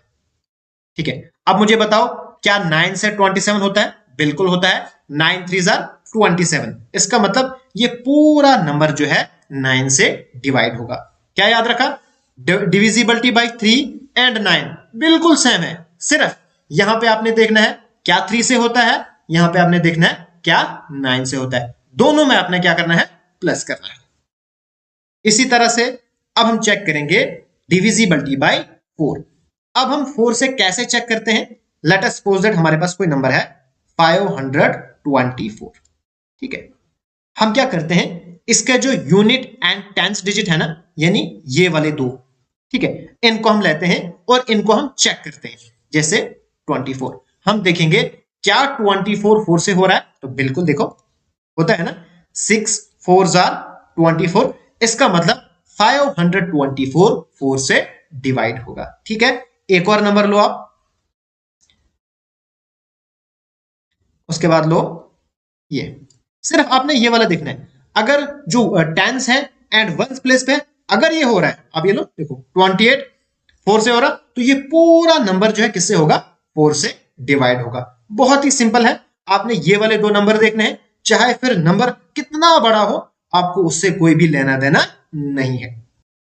ठीक है। अब मुझे बताओ क्या 9 से 27 होता है, बिल्कुल होता है, 9 3 27, इसका मतलब ये पूरा नंबर जो है 9 से डिवाइड होगा। क्या याद रखा, डिविजिबिलिटी बाय 3 एंड 9 बिल्कुल सेम है, सिर्फ यहां पे आपने देखना है क्या 3 से होता है, यहां पे आपने देखना है क्या 9 से होता है, दोनों में आपने क्या करना है, प्लस करना है। इसी तरह से अब हम चेक करेंगे डिविजिबिलिटी बाय 4। अब हम 4 से कैसे चेक करते हैं, लेट अस सपोज दैट हमारे पास कोई नंबर है 524, ठीक है। हम क्या करते हैं, इसका जो यूनिट एंड टेंथ डिजिट है ना, यानी ये वाले दो, ठीक है, इनको हम लेते हैं और इनको हम चेक करते हैं। जैसे 24, हम देखेंगे क्या 24 4 से हो रहा है, तो बिल्कुल देखो होता है ना, 6 4 24, इसका मतलब 524 4 से डिवाइड होगा, ठीक है। एक और नंबर लो आप, उसके बाद लो ये, सिर्फ आपने ये वाला देखना है, अगर जो टेंस है एंड वंस प्लेस पे अगर ये हो रहा है, अब ये लो देखो 28 4 से हो रहा, तो ये पूरा नंबर जो है किससे होगा, 4 से डिवाइड होगा। बहुत ही सिंपल है, आपने ये वाले दो नंबर देखने हैं, चाहे फिर नंबर कितना बड़ा हो, आपको उससे कोई भी लेना देना नहीं है।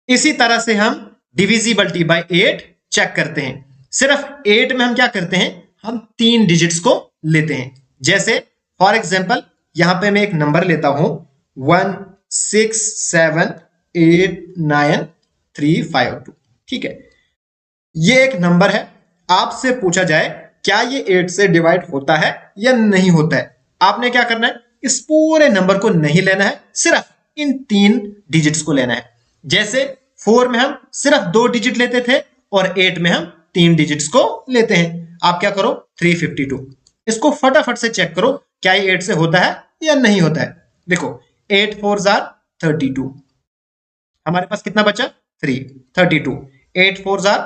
इसी तरह से हम डिविजिबिलिटी बाय 8 चेक करते हैं। सिर्फ 8 में हम क्या करते हैं, हम 3 डिजिट्स को लेते हैं। जैसे फॉर एग्जांपल यहां पे मैं एक नंबर लेता हूं 1 6 7 8 9 3 5 2, ठीक है। ये एक नंबर है, आपसे पूछा जाए क्या ये 8 से डिवाइड होता है या नहीं होता है, आपने क्या करना है, इस पूरे नंबर को नहीं लेना है, सिर्फ इन 3 डिजिट्स को लेना है। जैसे 4 में हम सिर्फ 2 डिजिट लेते थे और 8 में हम 3 डिजिट्स को लेते हैं। आप क्या करो 352, इसको फटाफट से चेक करो क्या ये 8 से होता है या नहीं होता है। देखो 8 4 32, हमारे पास कितना बचा 3 32, 8 4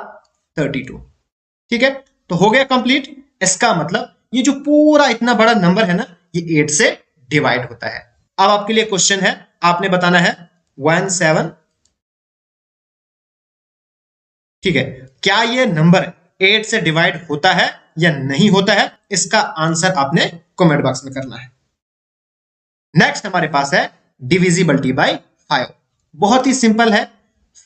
32, ठीक है, तो हो गया कंप्लीट। इसका मतलब ये जो पूरा इतना बड़ा नंबर है ना, ये 8 से डिवाइड होता है। अब आपके लिए क्वेश्चन है, आपने बताना है 1 7, ठीक है, क्या ये नंबर 8 से डिवाइड होता है या नहीं होता है, इसका आंसर आपने कमेंट बॉक्स में करना है। नेक्स्ट हमारे पास है डिविजिबिलिटी बाय 5। बहुत ही सिंपल है,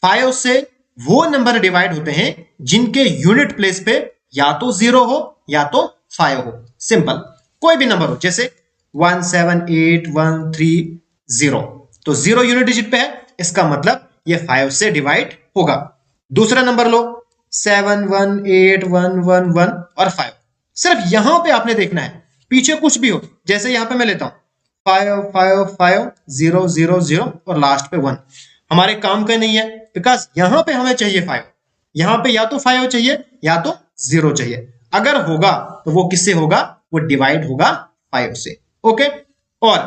5 से वो नंबर डिवाइड होते हैं जिनके यूनिट प्लेस पे या तो 0 हो या तो 5 हो। सिंपल, कोई भी नंबर हो, जैसे 1 7 8 1 3 0, तो 0 यूनिट डिजिट पे है, इसका मतलब ये 5 से डिवाइड होगा। दूसरा नंबर लो 7 1 8 1 1 1 और 5, सिर्फ यहां पे आपने देखना है, पीछे कुछ भी हो, जैसे यहां पे मैं लेता हूं 5 5 5 0 0 0 और लास्ट पे 1, हमारे काम का नहीं है, बिकॉज यहां पे हमें चाहिए 5, यहां पे या तो 5 चाहिए या तो 0 चाहिए। अगर होगा तो वो किससे होगा, वो डिवाइड होगा 5 से, ओके। और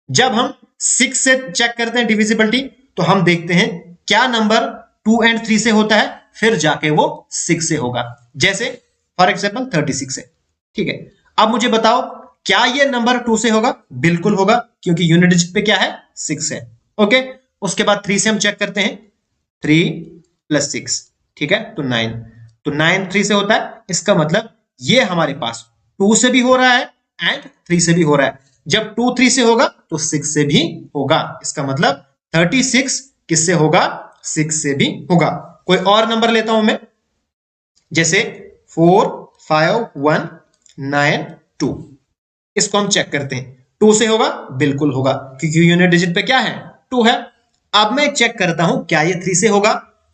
जब हम 6 से चेक करते हैं डिविजिबिलिटी, तो हम देखते हैं क्या नंबर 2 एंड 3 से होता है, फिर जाके वो 6 से होगा। जैसे फॉर एग्जाम्पल 36 है, ठीक है। अब मुझे बताओ क्या ये नंबर 2 से होगा, बिल्कुल होगा, क्योंकि यूनिट डिजिट पे क्या है 6 है, ओके। उसके बाद 3 से हम चेक करते हैं, 3 + 6, ठीक है, तो 9, तो 9 3 से होता है, इसका मतलब ये हमारे पास 2 से भी हो रहा है एंड 3 से भी हो रहा है। जब 2 3 से होगा तो 6 से भी होगा। इसका मतलब 36 किससे होगा? 6 से भी होगा। कोई और नंबर लेता हूं मैं, जैसे 4 5 1 9 2। इसको हम चेक करते हैं, 2 से होगा? बिल्कुल होगा, क्योंकि यूनिट डिजिट पे क्या है? 2 है। अब मैं चेक करता हूं क्या ये 3 से होगा।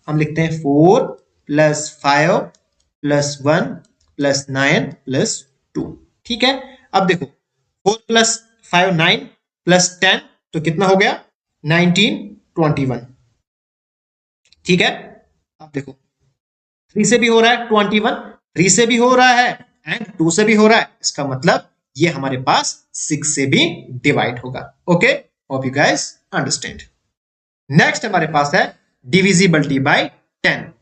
हम लिखते हैं 4 प्लस 5 प्लस 1 प्लस 9 प्लस 2। ठीक है, अब देखो 4 प्लस 5 9 प्लस 10 तो कितना हो गया? 19 21। ठीक है, अब देखो 3 से भी हो रहा है 21, 3 से भी हो रहा है एंड 2 से भी हो रहा है। इसका मतलब ये हमारे पास 6 से भी डिवाइड होगा। Okay, hope you guys understand. Next हमारे पास है डिविजिबिलिटी बाय 10।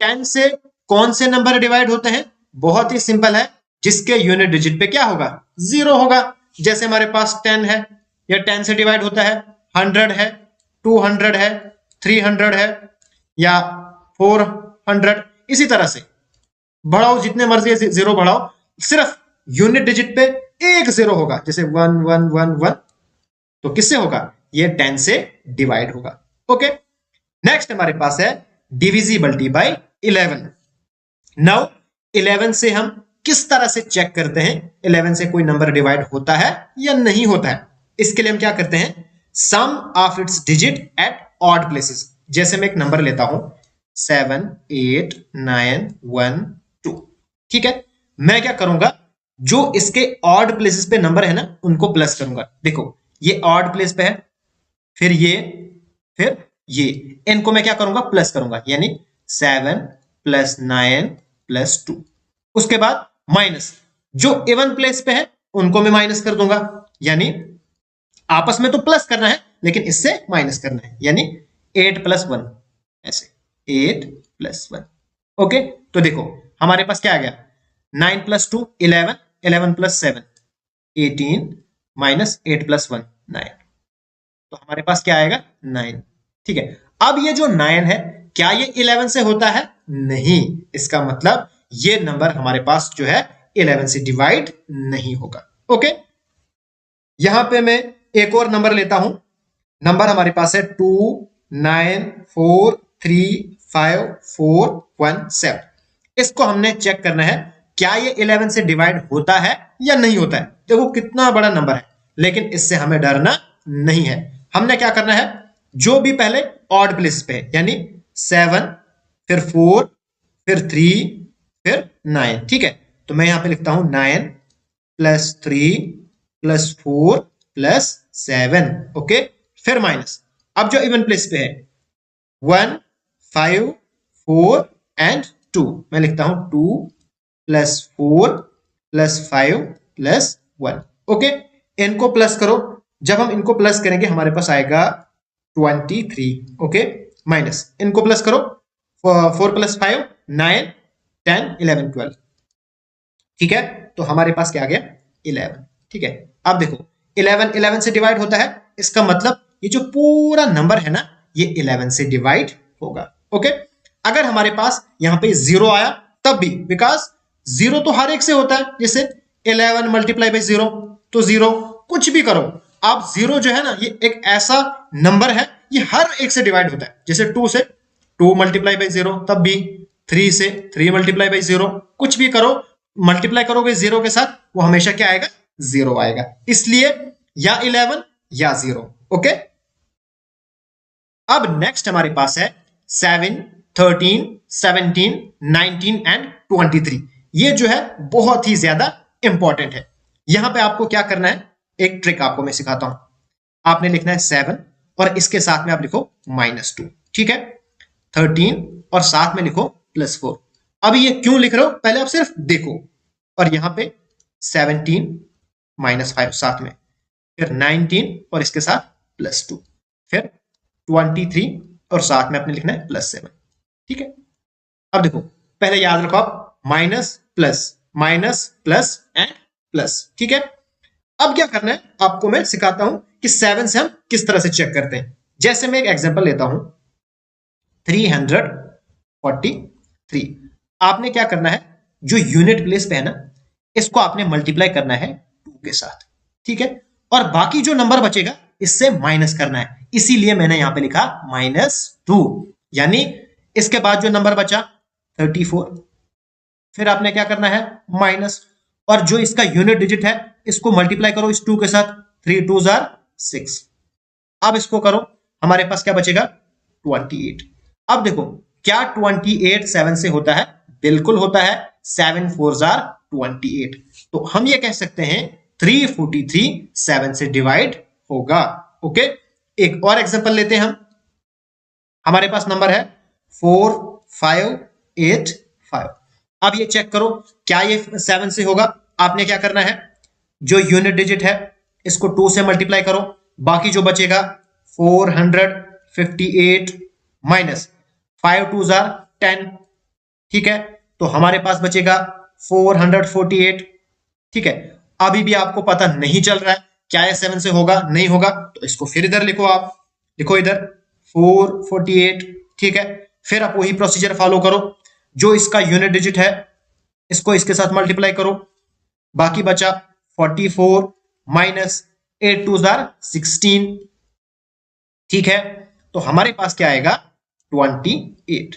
10 से कौन से नंबर डिवाइड होते हैं? बहुत ही सिंपल है, जिसके यूनिट डिजिट पे क्या होगा? 0 होगा। जैसे हमारे पास 10 है, या 10 से डिवाइड होता है 100 है, 200 है, 300 है, या 400। इसी तरह से बढ़ाओ, जितने मर्जी जीरो बढ़ाओ, सिर्फ यूनिट डिजिट पे एक जीरो होगा। जैसे 1 1 1 1 तो किससे होगा? ये 10 से डिवाइड होगा। ओके, नेक्स्ट हमारे पास है डिविजिबिलिटी बाय 11। नाउ 11 से हम किस तरह से चेक करते हैं 11 से कोई नंबर डिवाइड होता है या नहीं होता है? इसके लिए हम क्या करते हैं? Sum of its digit at odd places. जैसे मैं एक नंबर लेता हूं 7 8 9 1 2। ठीक है, मैं क्या करूंगा? जो इसके ऑड प्लेसेस पे नंबर है ना, उनको प्लस करूंगा। देखो ये ऑड प्लेस पे है, फिर ये इनको मैं क्या करूंगा? प्लस करूंगा, यानी 7 प्लस 9 प्लस 2। उसके बाद माइनस, जो इवन प्लेस पे है उनको मैं माइनस कर दूंगा, यानी आपस में तो प्लस करना है लेकिन इससे माइनस करना है, यानी 8 प्लस 1, ऐसे 8 प्लस 1। ओके, तो देखो हमारे पास क्या आ गया? 9 प्लस 2 11, 11 प्लस 7 18, माइनस 8 प्लस 1 9। तो हमारे पास क्या आएगा? 9। ठीक है, अब ये जो 9 है, क्या ये 11 से होता है? नहीं। इसका मतलब ये नंबर हमारे पास जो है 11 से डिवाइड नहीं होगा। ओके, यहां पे मैं एक और नंबर लेता हूं। नंबर हमारे पास है 2 9 4 3 5 4 1 7। इसको हमने चेक करना है क्या ये 11 से डिवाइड होता है या नहीं होता है। देखो कितना बड़ा नंबर है, लेकिन इससे हमें डरना नहीं है। हमने क्या करना है? जो भी पहले ऑड प्लेस पे है, यानी 7 फिर 4 फिर 3 फिर 9। ठीक है, तो मैं यहां पे लिखता हूं 9 प्लस 3 प्लस 4 प्लस 7। ओके, फिर माइनस। अब जो इवन प्लेस पे है 1 5 4 एंड 2, मैं लिखता हूं 2 प्लस 4 प्लस 5 प्लस 1। ओके, इनको प्लस करो। जब हम इनको प्लस करेंगे हमारे पास आएगा 23। ओके, माइनस इनको प्लस करो 4 प्लस 5 9 10 11 12। ठीक है, तो हमारे पास क्या आ गया? 11। ठीक है, अब देखो 11 11 से डिवाइड होता है, इसका मतलब ये जो पूरा नंबर है ना, ये 11 से डिवाइड होगा। ओके, अगर हमारे पास यहां पे 0 आया तब भी, बिकॉज 0 तो हर एक से होता है। जैसे 11 मल्टीप्लाई बाई 0 तो 0, कुछ भी करो आप, 0 जो है ना, ये एक ऐसा नंबर है, ये हर एक से डिवाइड होता है। जैसे 2 से 2 मल्टीप्लाई बाई 0 तब भी, 3 से 3 मल्टीप्लाई बाई 0, कुछ भी करो मल्टीप्लाई करोगे 0 के साथ, वो हमेशा क्या आएगा? 0 आएगा। इसलिए या 11 या 0। ओके, अब नेक्स्ट हमारे पास है 7 13 17 19 एंड 23। ये जो है बहुत ही ज्यादा इंपॉर्टेंट है। यहां पे आपको क्या करना है? एक ट्रिक आपको मैं सिखाता हूं। आपने लिखना है 7 और इसके साथ में आप लिखो -2। ठीक है, 13 और साथ में लिखो +4। अब ये क्यों लिख रहे हो पहले आप सिर्फ देखो। और यहां पे 17 -5 साथ में, फिर 19 और इसके साथ +2, फिर 23 और साथ में आपने लिखना है +7। ठीक है, अब देखो पहले याद रखो आप माइनस प्लस एंड प्लस। ठीक है, अब क्या करना है आपको मैं सिखाता हूं कि 7 से हम किस तरह से चेक करते हैं। जैसे मैं एक एग्जांपल लेता हूं 343। आपने क्या करना है? जो यूनिट प्लेस पे है ना, इसको आपने मल्टीप्लाई करना है 2 के साथ। ठीक है, और बाकी जो नंबर बचेगा इससे माइनस करना है, इसीलिए मैंने यहां पे लिखा -2। यानी इसके बाद जो नंबर बचा 34, फिर आपने क्या करना है माइनस, और जो इसका यूनिट डिजिट है इसको मल्टीप्लाई करो इस 2 के साथ, 3 2 6। अब इसको करो, हमारे पास क्या बचेगा 28। अब देखो क्या 28 7 से होता है, बिल्कुल होता है, 7 4 28। तो हम ये कह सकते हैं 343 7 से डिवाइड होगा। ओके, एक और एग्जांपल लेते हैं हम। हमारे पास नंबर है 4585। अब ये चेक करो क्या ये 7 से होगा। आपने क्या करना है, जो यूनिट डिजिट है इसको 2 से मल्टीप्लाई करो, बाकी जो बचेगा 458 माइनस 5 2 10। ठीक है, तो हमारे पास बचेगा 448। ठीक है, अभी भी आपको पता नहीं चल रहा है क्या ये 7 से होगा नहीं होगा, तो इसको फिर इधर लिखो, आप लिखो इधर 448। ठीक है, फिर आप वही प्रोसीजर फॉलो करो, जो इसका यूनिट डिजिट है इसको इसके साथ मल्टीप्लाई करो, बाकी बचा 44 माइनस 8 2 16। ठीक है, तो हमारे पास क्या आएगा 28।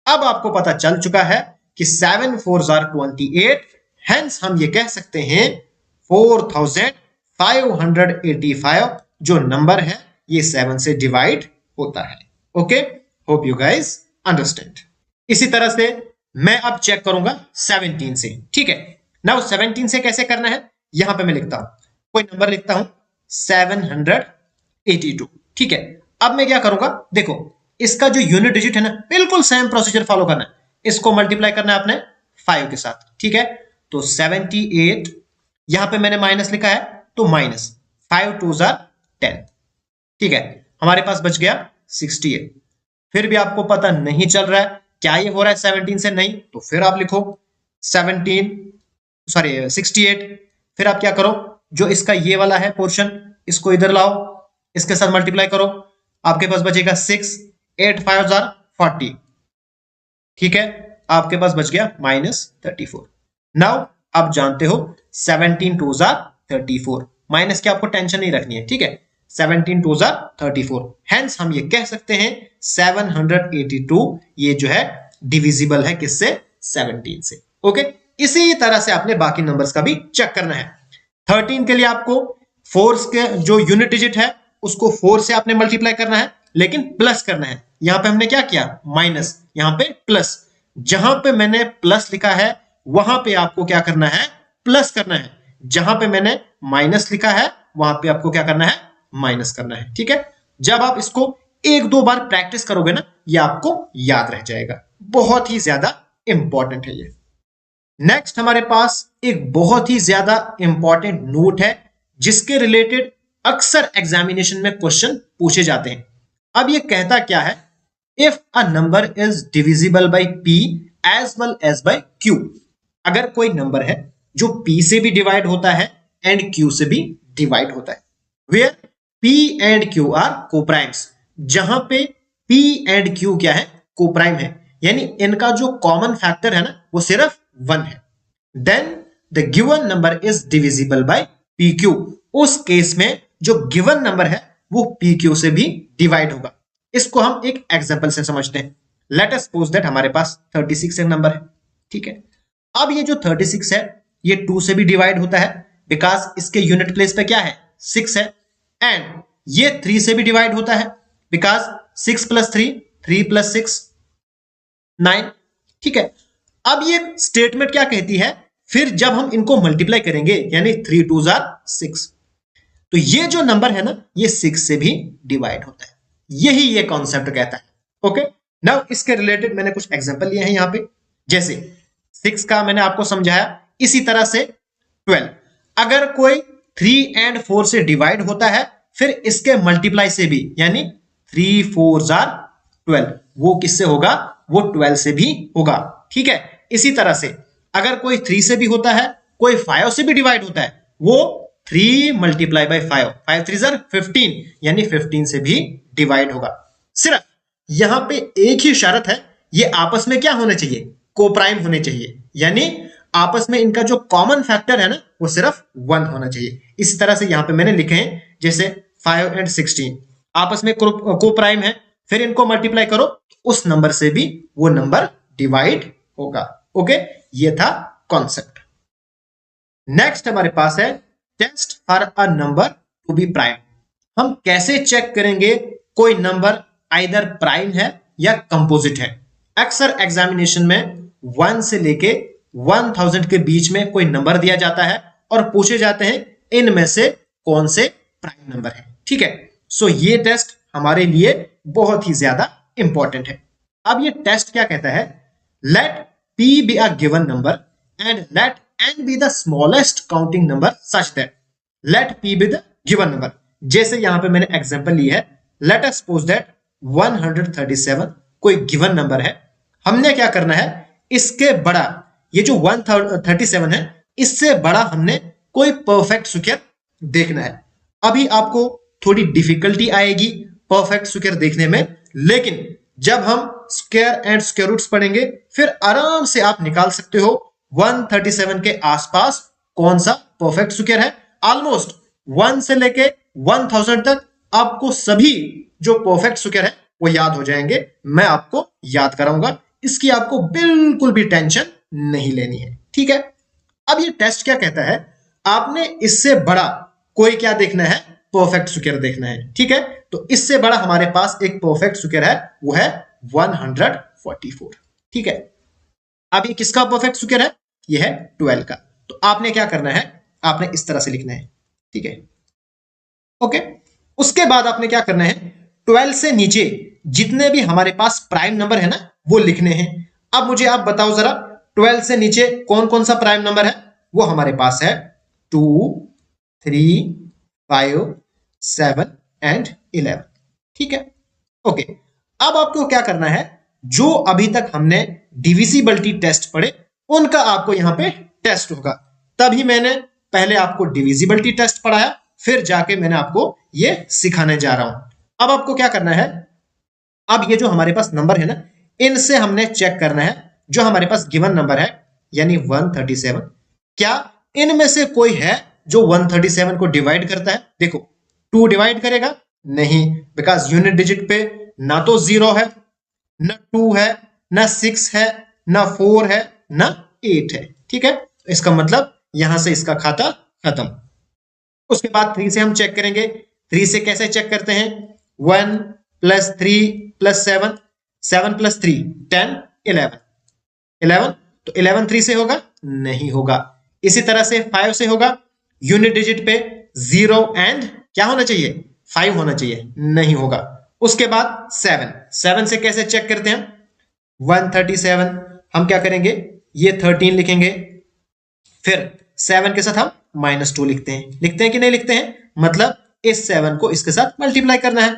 अब आपको पता चल चुका है कि 7 4 28, हेंस हम ये कह सकते हैं 4585 जो नंबर है ये 7 से डिवाइड होता है। Okay, hope you guys understand. इसी तरह से मैं अब चेक करूंगा 17 से। ठीक है, नाउ 17 से कैसे करना है, यहां पे मैं लिखता हूं, कोई नंबर लिखता हूं 782। ठीक है, अब मैं क्या करूंगा, देखो इसका जो यूनिट डिजिट है ना, बिल्कुल सेम प्रोसीजर फॉलो करना है, इसको मल्टीप्लाई करना है आपने 5 के साथ। ठीक है, तो 78, यहां पे मैंने माइनस लिखा है तो माइनस 5 2 10। ठीक है, हमारे पास बच गया 68। फिर भी आपको पता नहीं चल रहा है क्या ये हो रहा है 17 से, नहीं, तो फिर आप लिखो 68। फिर आप क्या करो, जो इसका ये वाला है पोर्शन इसको इधर लाओ, इसके साथ मल्टीप्लाई करो, आपके पास बचेगा 6 8 5 40। ठीक है, आपके पास बच गया -34। नाउ आप जानते हो 17 2 34, माइनस की आपको टेंशन नहीं रखनी है। ठीक है, 17 2 34, हेंस हम ये कह सकते हैं 782 ये जो है डिविजिबल है किससे, 17 से। ओके, इसी तरह से आपने बाकी नंबर्स का भी चेक करना है। 13 के लिए आपको 4 के जो यूनिट डिजिट है उसको 4 से आपने मल्टीप्लाई करना है, लेकिन प्लस करना है। यहां पे हमने क्या किया माइनस, यहां पे प्लस, जहां पे मैंने प्लस लिखा है वहां पे आपको क्या करना है प्लस करना है, जहां पे मैंने माइनस लिखा है वहां पे आपको क्या करना है माइनस करना है। ठीक है, जब आप इसको 1-2 बार प्रैक्टिस करोगे ना, ये आपको याद रह जाएगा, बहुत ही ज्यादा इंपॉर्टेंट है ये। नेक्स्ट हमारे पास एक बहुत ही ज्यादा इंपॉर्टेंट नोट है जिसके रिलेटेड अक्सर एग्जामिनेशन में क्वेश्चन पूछे जाते हैं। अब ये कहता क्या है, if a number is divisible by p as well as by q। अगर कोई नंबर है जो p से भी डिवाइड होता है एंड q से भी डिवाइड होता है, where p and q are coprimes, जहां पे p एंड q क्या है कोप्राइम है, यानी इनका जो कॉमन फैक्टर है ना वो सिर्फ 1 है, then the given number is divisible by pq। उस केस में जो गिवन नंबर है वो pq से भी डिवाइड होगा। इसको हम एक एग्जांपल से समझते हैं। लेट अस सपोज दैट हमारे पास 36 एक नंबर है। ठीक है, अब ये जो 36 है ये 2 से भी डिवाइड होता है, बिकॉज इसके यूनिट प्लेस पे क्या है 6 है, एंड ये 3 से भी डिवाइड होता है, बिकॉज 6 + 3 3 + 6 9। ठीक है, अब ये स्टेटमेंट क्या कहती है, फिर जब हम इनको मल्टीप्लाई करेंगे यानी 3 2 6, तो ये जो नंबर है ना ये 6 से भी डिवाइड होता है, यही ये कॉन्सेप्ट कहता है। ओके, नाउ इसके रिलेटेड मैंने कुछ एग्जांपल लिए हैं यहां पे, जैसे 6 का मैंने आपको समझाया, इसी तरह से 12 अगर कोई 3 एंड 4 से डिवाइड होता है फिर इसके मल्टीप्लाई से भी, यानी 3 4 12, वो किससे होगा, वो 12 से भी होगा। ठीक है, इसी तरह से अगर कोई 3 से भी होता है, कोई 5 से भी डिवाइड होता है, वो 3 × 5 5 3 15, यानी 15 से भी डिवाइड होगा। सिर्फ यहां पे एक ही शर्त है, ये आपस में क्या होने चाहिए कोप्राइम होने चाहिए, यानी आपस में इनका जो कॉमन फैक्टर है ना वो सिर्फ 1 होना चाहिए। इसी तरह से यहां पे मैंने लिखे हैं जैसे 5 एंड 16 आपस में को प्राइम है, फिर इनको मल्टीप्लाई करो उस नंबर से भी वो नंबर डिवाइड होगा। ओके, ये था कॉन्सेप्ट। नेक्स्ट हमारे पास है test for a number to be prime. हम कैसे चेक करेंगे कोई नंबर आइदर प्राइम है या कंपोजिट है। अक्सर एग्जामिनेशन में 1 से लेके 1000 के बीच में कोई नंबर दिया जाता है और पूछे जाते हैं इनमें से कौन से प्राइम नंबर है। ठीक है, सो ये टेस्ट हमारे लिए बहुत ही ज्यादा इंपॉर्टेंट है। अब ये टेस्ट क्या कहता है, late p be a given number and let n be the smallest counting number such that let p be the given number। जैसे यहां पे मैंने एग्जांपल ली है, let us suppose that 137 कोई गिवन नंबर है। हमने क्या करना है, इसके बड़ा ये जो 137 है इससे बड़ा हमने कोई परफेक्ट स्क्वायर देखना है। अभी आपको थोड़ी डिफिकल्टी आएगी परफेक्ट स्क्वायर देखने में, लेकिन जब हम स्क्वायर एंड स्क्वायर रूट्स पढ़ेंगे फिर आराम से आप निकाल सकते हो 137 के आसपास कौन सा परफेक्ट स्क्वायर है। ऑलमोस्ट 1 से लेके 1000 तक आपको सभी जो परफेक्ट स्क्वायर है वो याद हो जाएंगे। मैं आपको याद कराऊंगा, इसकी आपको बिल्कुल भी टेंशन नहीं लेनी है। ठीक है, अब ये टेस्ट क्या कहता है, आपने इससे बड़ा कोई क्या देखना है, परफेक्ट स्क्वायर देखना है। ठीक है, तो इससे बड़ा हमारे पास एक परफेक्ट स्क्वायर है वो है 144। ठीक है, अब ये किसका परफेक्ट स्क्वायर है, ये है 12 का। तो आपने क्या करना है, आपने इस तरह से लिखना है। ठीक है, ओके, उसके बाद आपने क्या करना है, 12 से नीचे जितने भी हमारे पास प्राइम नंबर है ना वो लिखने हैं। अब मुझे आप बताओ जरा 12 से नीचे कौन कौन सा प्राइम नंबर है। वो हमारे पास है 2, 3, 5, 7 एंड 11। ठीक है, ओके, अब आपको क्या करना है, जो अभी तक हमने डिविजिबिलिटी टेस्ट पढ़े उनका आपको यहां पे टेस्ट होगा। तभी मैंने पहले आपको डिविजिबिलिटी टेस्ट पढ़ाया, फिर जाके मैंने आपको ये सिखाने जा रहा हूं। अब आपको क्या करना है, अब ये जो हमारे पास नंबर है ना इनसे हमने चेक करना है जो हमारे पास गिवन नंबर है यानी 137, क्या इनमें से कोई है जो 137 को डिवाइड करता है। देखो 2 डिवाइड करेगा नहीं, बिकॉज यूनिट डिजिट पे ना तो 0 है, ना 2 है, ना 6 है, ना 4 है, ना 8 है। ठीक है, इसका मतलब यहां से इसका खाता खत्म। उसके बाद 3 से हम चेक करेंगे। 3 से कैसे चेक करते हैं, 1 + 3 + 7, 7 + 3 10, 11, 11, तो 11 3 से होगा नहीं होगा। इसी तरह से 5 से होगा, यूनिट डिजिट पे 0 एंड क्या होना चाहिए, 5 होना चाहिए, नहीं होगा। उसके बाद 7, 7 से कैसे चेक करते हैं, 137 हम क्या करेंगे, ये 13 लिखेंगे, फिर 7 के साथ हम -2 लिखते हैं कि नहीं लिखते हैं, मतलब इस 7 को इसके साथ मल्टीप्लाई करना है।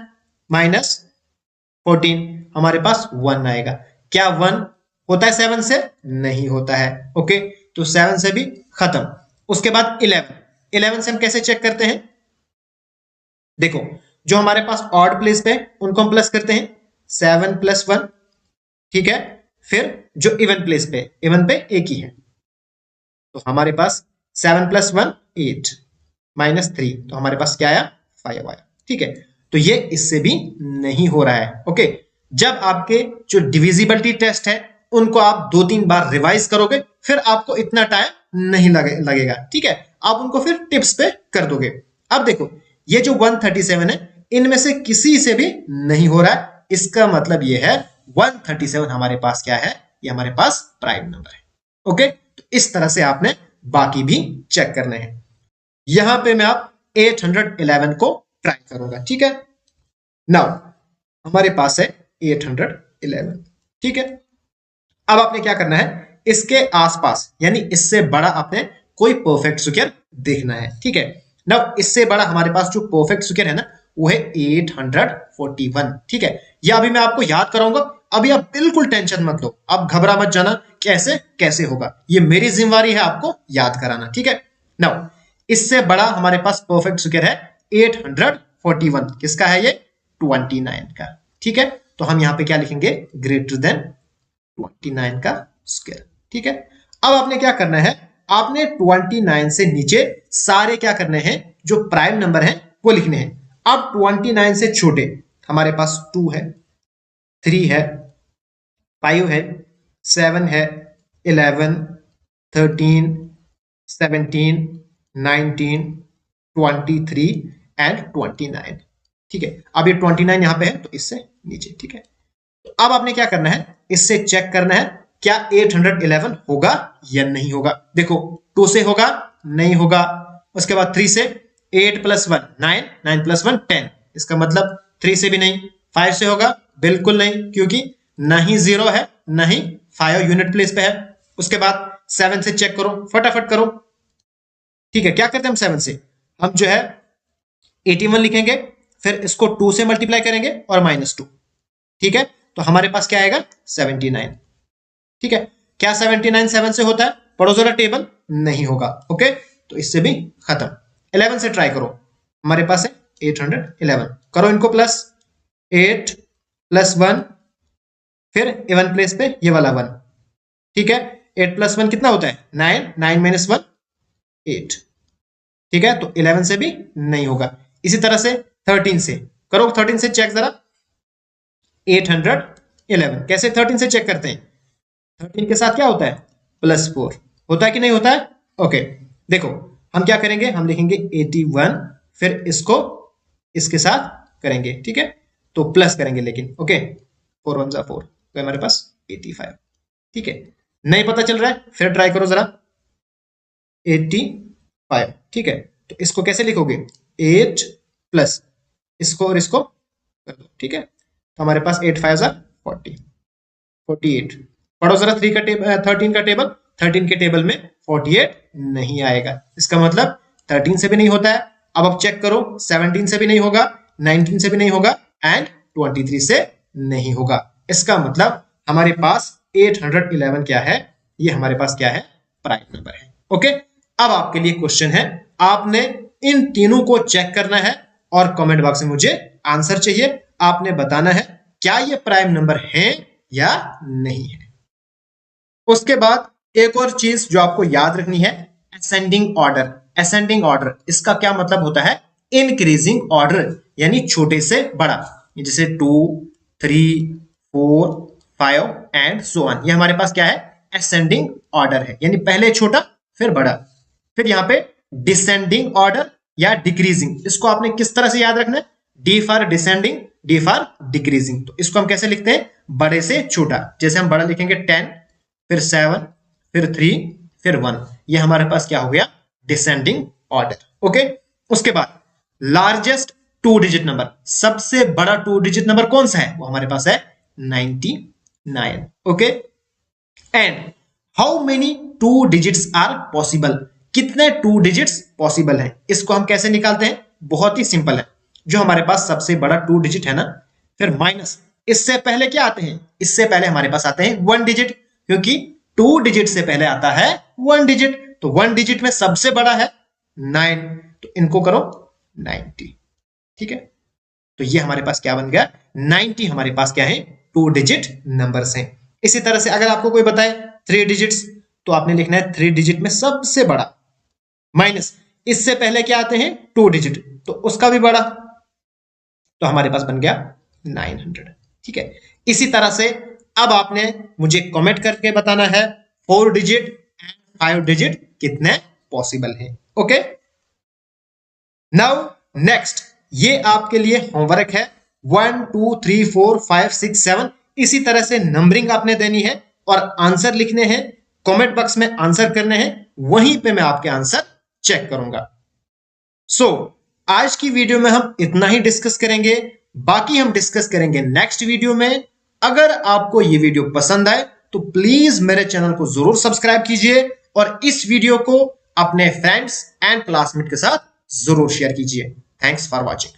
-14 हमारे पास 1 आएगा। क्या 1 होता है 7 से, नहीं होता है। ओके, तो 7 से भी खत्म। उसके बाद 11, 11 से हम कैसे चेक करते हैं, देखो जो हमारे पास ऑड प्लेस पे उनको हम प्लस करते हैं, 7 + 1। ठीक है, फिर जो इवन प्लेस पे, इवन पे एक ही है, तो हमारे पास 7 + 1 8 -3, तो हमारे पास क्या आया, 5 आया। ठीक है, तो ये इससे भी नहीं हो रहा है। ओके, जब आपके जो डिविजिबिलिटी टेस्ट है उनको आप 2-3 बार रिवाइज करोगे फिर आपको इतना टाइम नहीं लगेगा। ठीक है, आप उनको फिर टिप्स पे कर दोगे। अब देखो ये जो 137 है इनमें से किसी से भी नहीं हो रहा है, इसका मतलब ये है 137 हमारे पास क्या है, ये हमारे पास प्राइम नंबर है। ओके, तो इस तरह से आपने बाकी भी चेक करने हैं। यहां पे मैं आप 811 को ट्राई करूंगा। ठीक है, नाउ हमारे पास है 811। ठीक है, अब आपने क्या करना है, इसके आसपास यानी इससे बड़ा आपने कोई परफेक्ट स्क्वायर देखना है। ठीक है, नाउ इससे बड़ा हमारे पास जो परफेक्ट स्क्वायर है ना वो है 841। ठीक है, यह अभी मैं आपको याद कराऊंगा, अभी आप बिल्कुल टेंशन मत लो, आप घबरा मत जाना कैसे कैसे होगा, ये मेरी जिम्मेवारी है आपको याद कराना। ठीक है, नाउ इससे बड़ा हमारे पास परफेक्ट स्क्वायर है 841, किसका है ये, 29 का। ठीक है, तो हम यहां पे क्या लिखेंगे, ग्रेटर देन 29 का स्क्वायर। ठीक है, अब आपने क्या करना है, आपने 29 से नीचे सारे क्या करने हैं, जो प्राइम नंबर हैं वो लिखने हैं। अब 29 से छोटे हमारे पास 2 है, 3 है, 5 है, 7 है, 11, 13, 17, 19, 23 एंड 29। ठीक है, अब ये 29 यहां पे है तो इससे नीचे। ठीक है, तो अब आपने क्या करना है, इससे चेक करना है क्या 811 होगा या नहीं होगा। देखो 2 से होगा, नहीं होगा। उसके बाद 3 से, 8 + 1 9, 9 + 1 10, इसका मतलब 3 से भी नहीं। 5 से होगा, बिल्कुल नहीं, क्योंकि ना ही 0 है ना ही 5 यूनिट प्लेस पे है। उसके बाद 7 से चेक करो, फटाफट करो। ठीक है, क्या करते हैं हम 7 से, हम जो है 81 लिखेंगे, फिर इसको 2 से मल्टीप्लाई करेंगे और -2। ठीक है, तो हमारे पास क्या आएगा, 79। ठीक है, क्या 79 7 से होता है, पढ़ो जरा टेबल, नहीं होगा। ओके, तो इससे भी खत्म। 11 से ट्राई करो, हमारे पास है 811, करो इनको प्लस, 8 + 1, फिर इवन प्लेस पे ये वाला 1। ठीक है, 8 + 1 कितना होता है, 9, 9 - 1 8। ठीक है, तो 11 से भी नहीं होगा। इसी तरह से 13 से करो, 13 से चेक जरा, 811। कैसे 13 से चेक करते हैं, 13 के साथ क्या होता है, +4 होता है कि नहीं होता है। ओके, देखो हम क्या करेंगे, हम लिखेंगे 81, फिर इसको इसके साथ करेंगे। ठीक है, तो प्लस करेंगे लेकिन। ओके, 4 × 1 = 4, तो हमारे पास 85। ठीक है, नहीं पता चल रहा है, फिर ट्राई करो जरा, 85। ठीक है, तो इसको कैसे लिखोगे, 8 प्लस इसको और इसको कर दो। ठीक है, तो हमारे पास 8 × 5 = 40, 48। पढ़ो जरा 3 का टेबल, 13 का टेबल, 13 के टेबल में 48 नहीं आएगा, इसका मतलब 13 से भी नहीं होता है। अब आप चेक करो, 17 से भी नहीं होगा, 19 से भी नहीं होगा एंड 23 से नहीं होगा। इसका मतलब हमारे पास 811 क्या है, ये हमारे पास क्या है, प्राइम नंबर है। ओके, अब आपके लिए क्वेश्चन है, आपने इन तीनों को चेक करना है और कमेंट बॉक्स में मुझे आंसर चाहिए। आपने बताना है क्या ये प्राइम नंबर है या नहीं है। उसके बाद एक और चीज जो आपको याद रखनी है, असेंडिंग ऑर्डर। असेंडिंग ऑर्डर इसका क्या मतलब होता है, इंक्रीजिंग ऑर्डर, यानी छोटे से बड़ा, जैसे 2, 3, 4, 5 एंड सो ऑन। ये हमारे पास क्या है, असेंडिंग ऑर्डर है, यानी पहले छोटा फिर बड़ा। फिर यहाँ पे डिसेंडिंग ऑर्डर या डिक्रीजिंग, इसको आपने किस तरह से याद रखना है, D for descending, D for decreasing. तो इसको हम कैसे लिखते हैं, बड़े से छोटा, जैसे हम बड़ा लिखेंगे 10, फिर 7, फिर 3, फिर 1। ये हमारे पास क्या हो गया, डिसेंडिंग ऑर्डर। ओके, उसके बाद लार्जेस्ट 2 डिजिट नंबर, सबसे बड़ा 2 डिजिट नंबर कौन सा है, वो हमारे पास है 99। Okay, and how many 2 digits are possible, कितने 2 डिजिट्स पॉसिबल हैं। इसको हम कैसे निकालते हैं, बहुत ही सिंपल है। जो हमारे पास सबसे बड़ा 2 डिजिट है ना, फिर माइनस, इससे पहले क्या आते हैं, इससे पहले हमारे पास आते हैं 1 डिजिट, क्योंकि 2 डिजिट से पहले आता है 1 डिजिट। तो 1 डिजिट में सबसे बड़ा है 9, तो इनको करो 90। ठीक है, तो ये हमारे पास क्या बन गया, 90 हमारे पास क्या है, 2 डिजिट नंबर्स हैं। इसी तरह से अगर आपको कोई बताए 3 डिजिट्स, तो आपने लिखना है 3 डिजिट में सबसे बड़ा, माइनस इससे पहले क्या आते हैं 2 डिजिट, तो उसका भी बड़ा, तो हमारे पास बन गया 900। ठीक है, इसी तरह से अब आपने मुझे कमेंट करके बताना है 4 डिजिट एंड 5 डिजिट कितने पॉसिबल हैं। ओके, नाउ नेक्स्ट, ये आपके लिए होमवर्क है, 1 2 3 4 5 6 7, इसी तरह से नंबरिंग आपने देनी है और आंसर लिखने हैं, कमेंट बॉक्स में आंसर करने हैं, वहीं पे मैं आपके आंसर चेक करूंगा। सो आज की वीडियो में हम इतना ही डिस्कस करेंगे, बाकी हम डिस्कस करेंगे नेक्स्ट वीडियो में। अगर आपको ये वीडियो पसंद आए तो प्लीज मेरे चैनल को जरूर सब्सक्राइब कीजिए और इस वीडियो को अपने फ्रेंड्स एंड क्लासमेट के साथ जरूर शेयर कीजिए। Thanks for watching.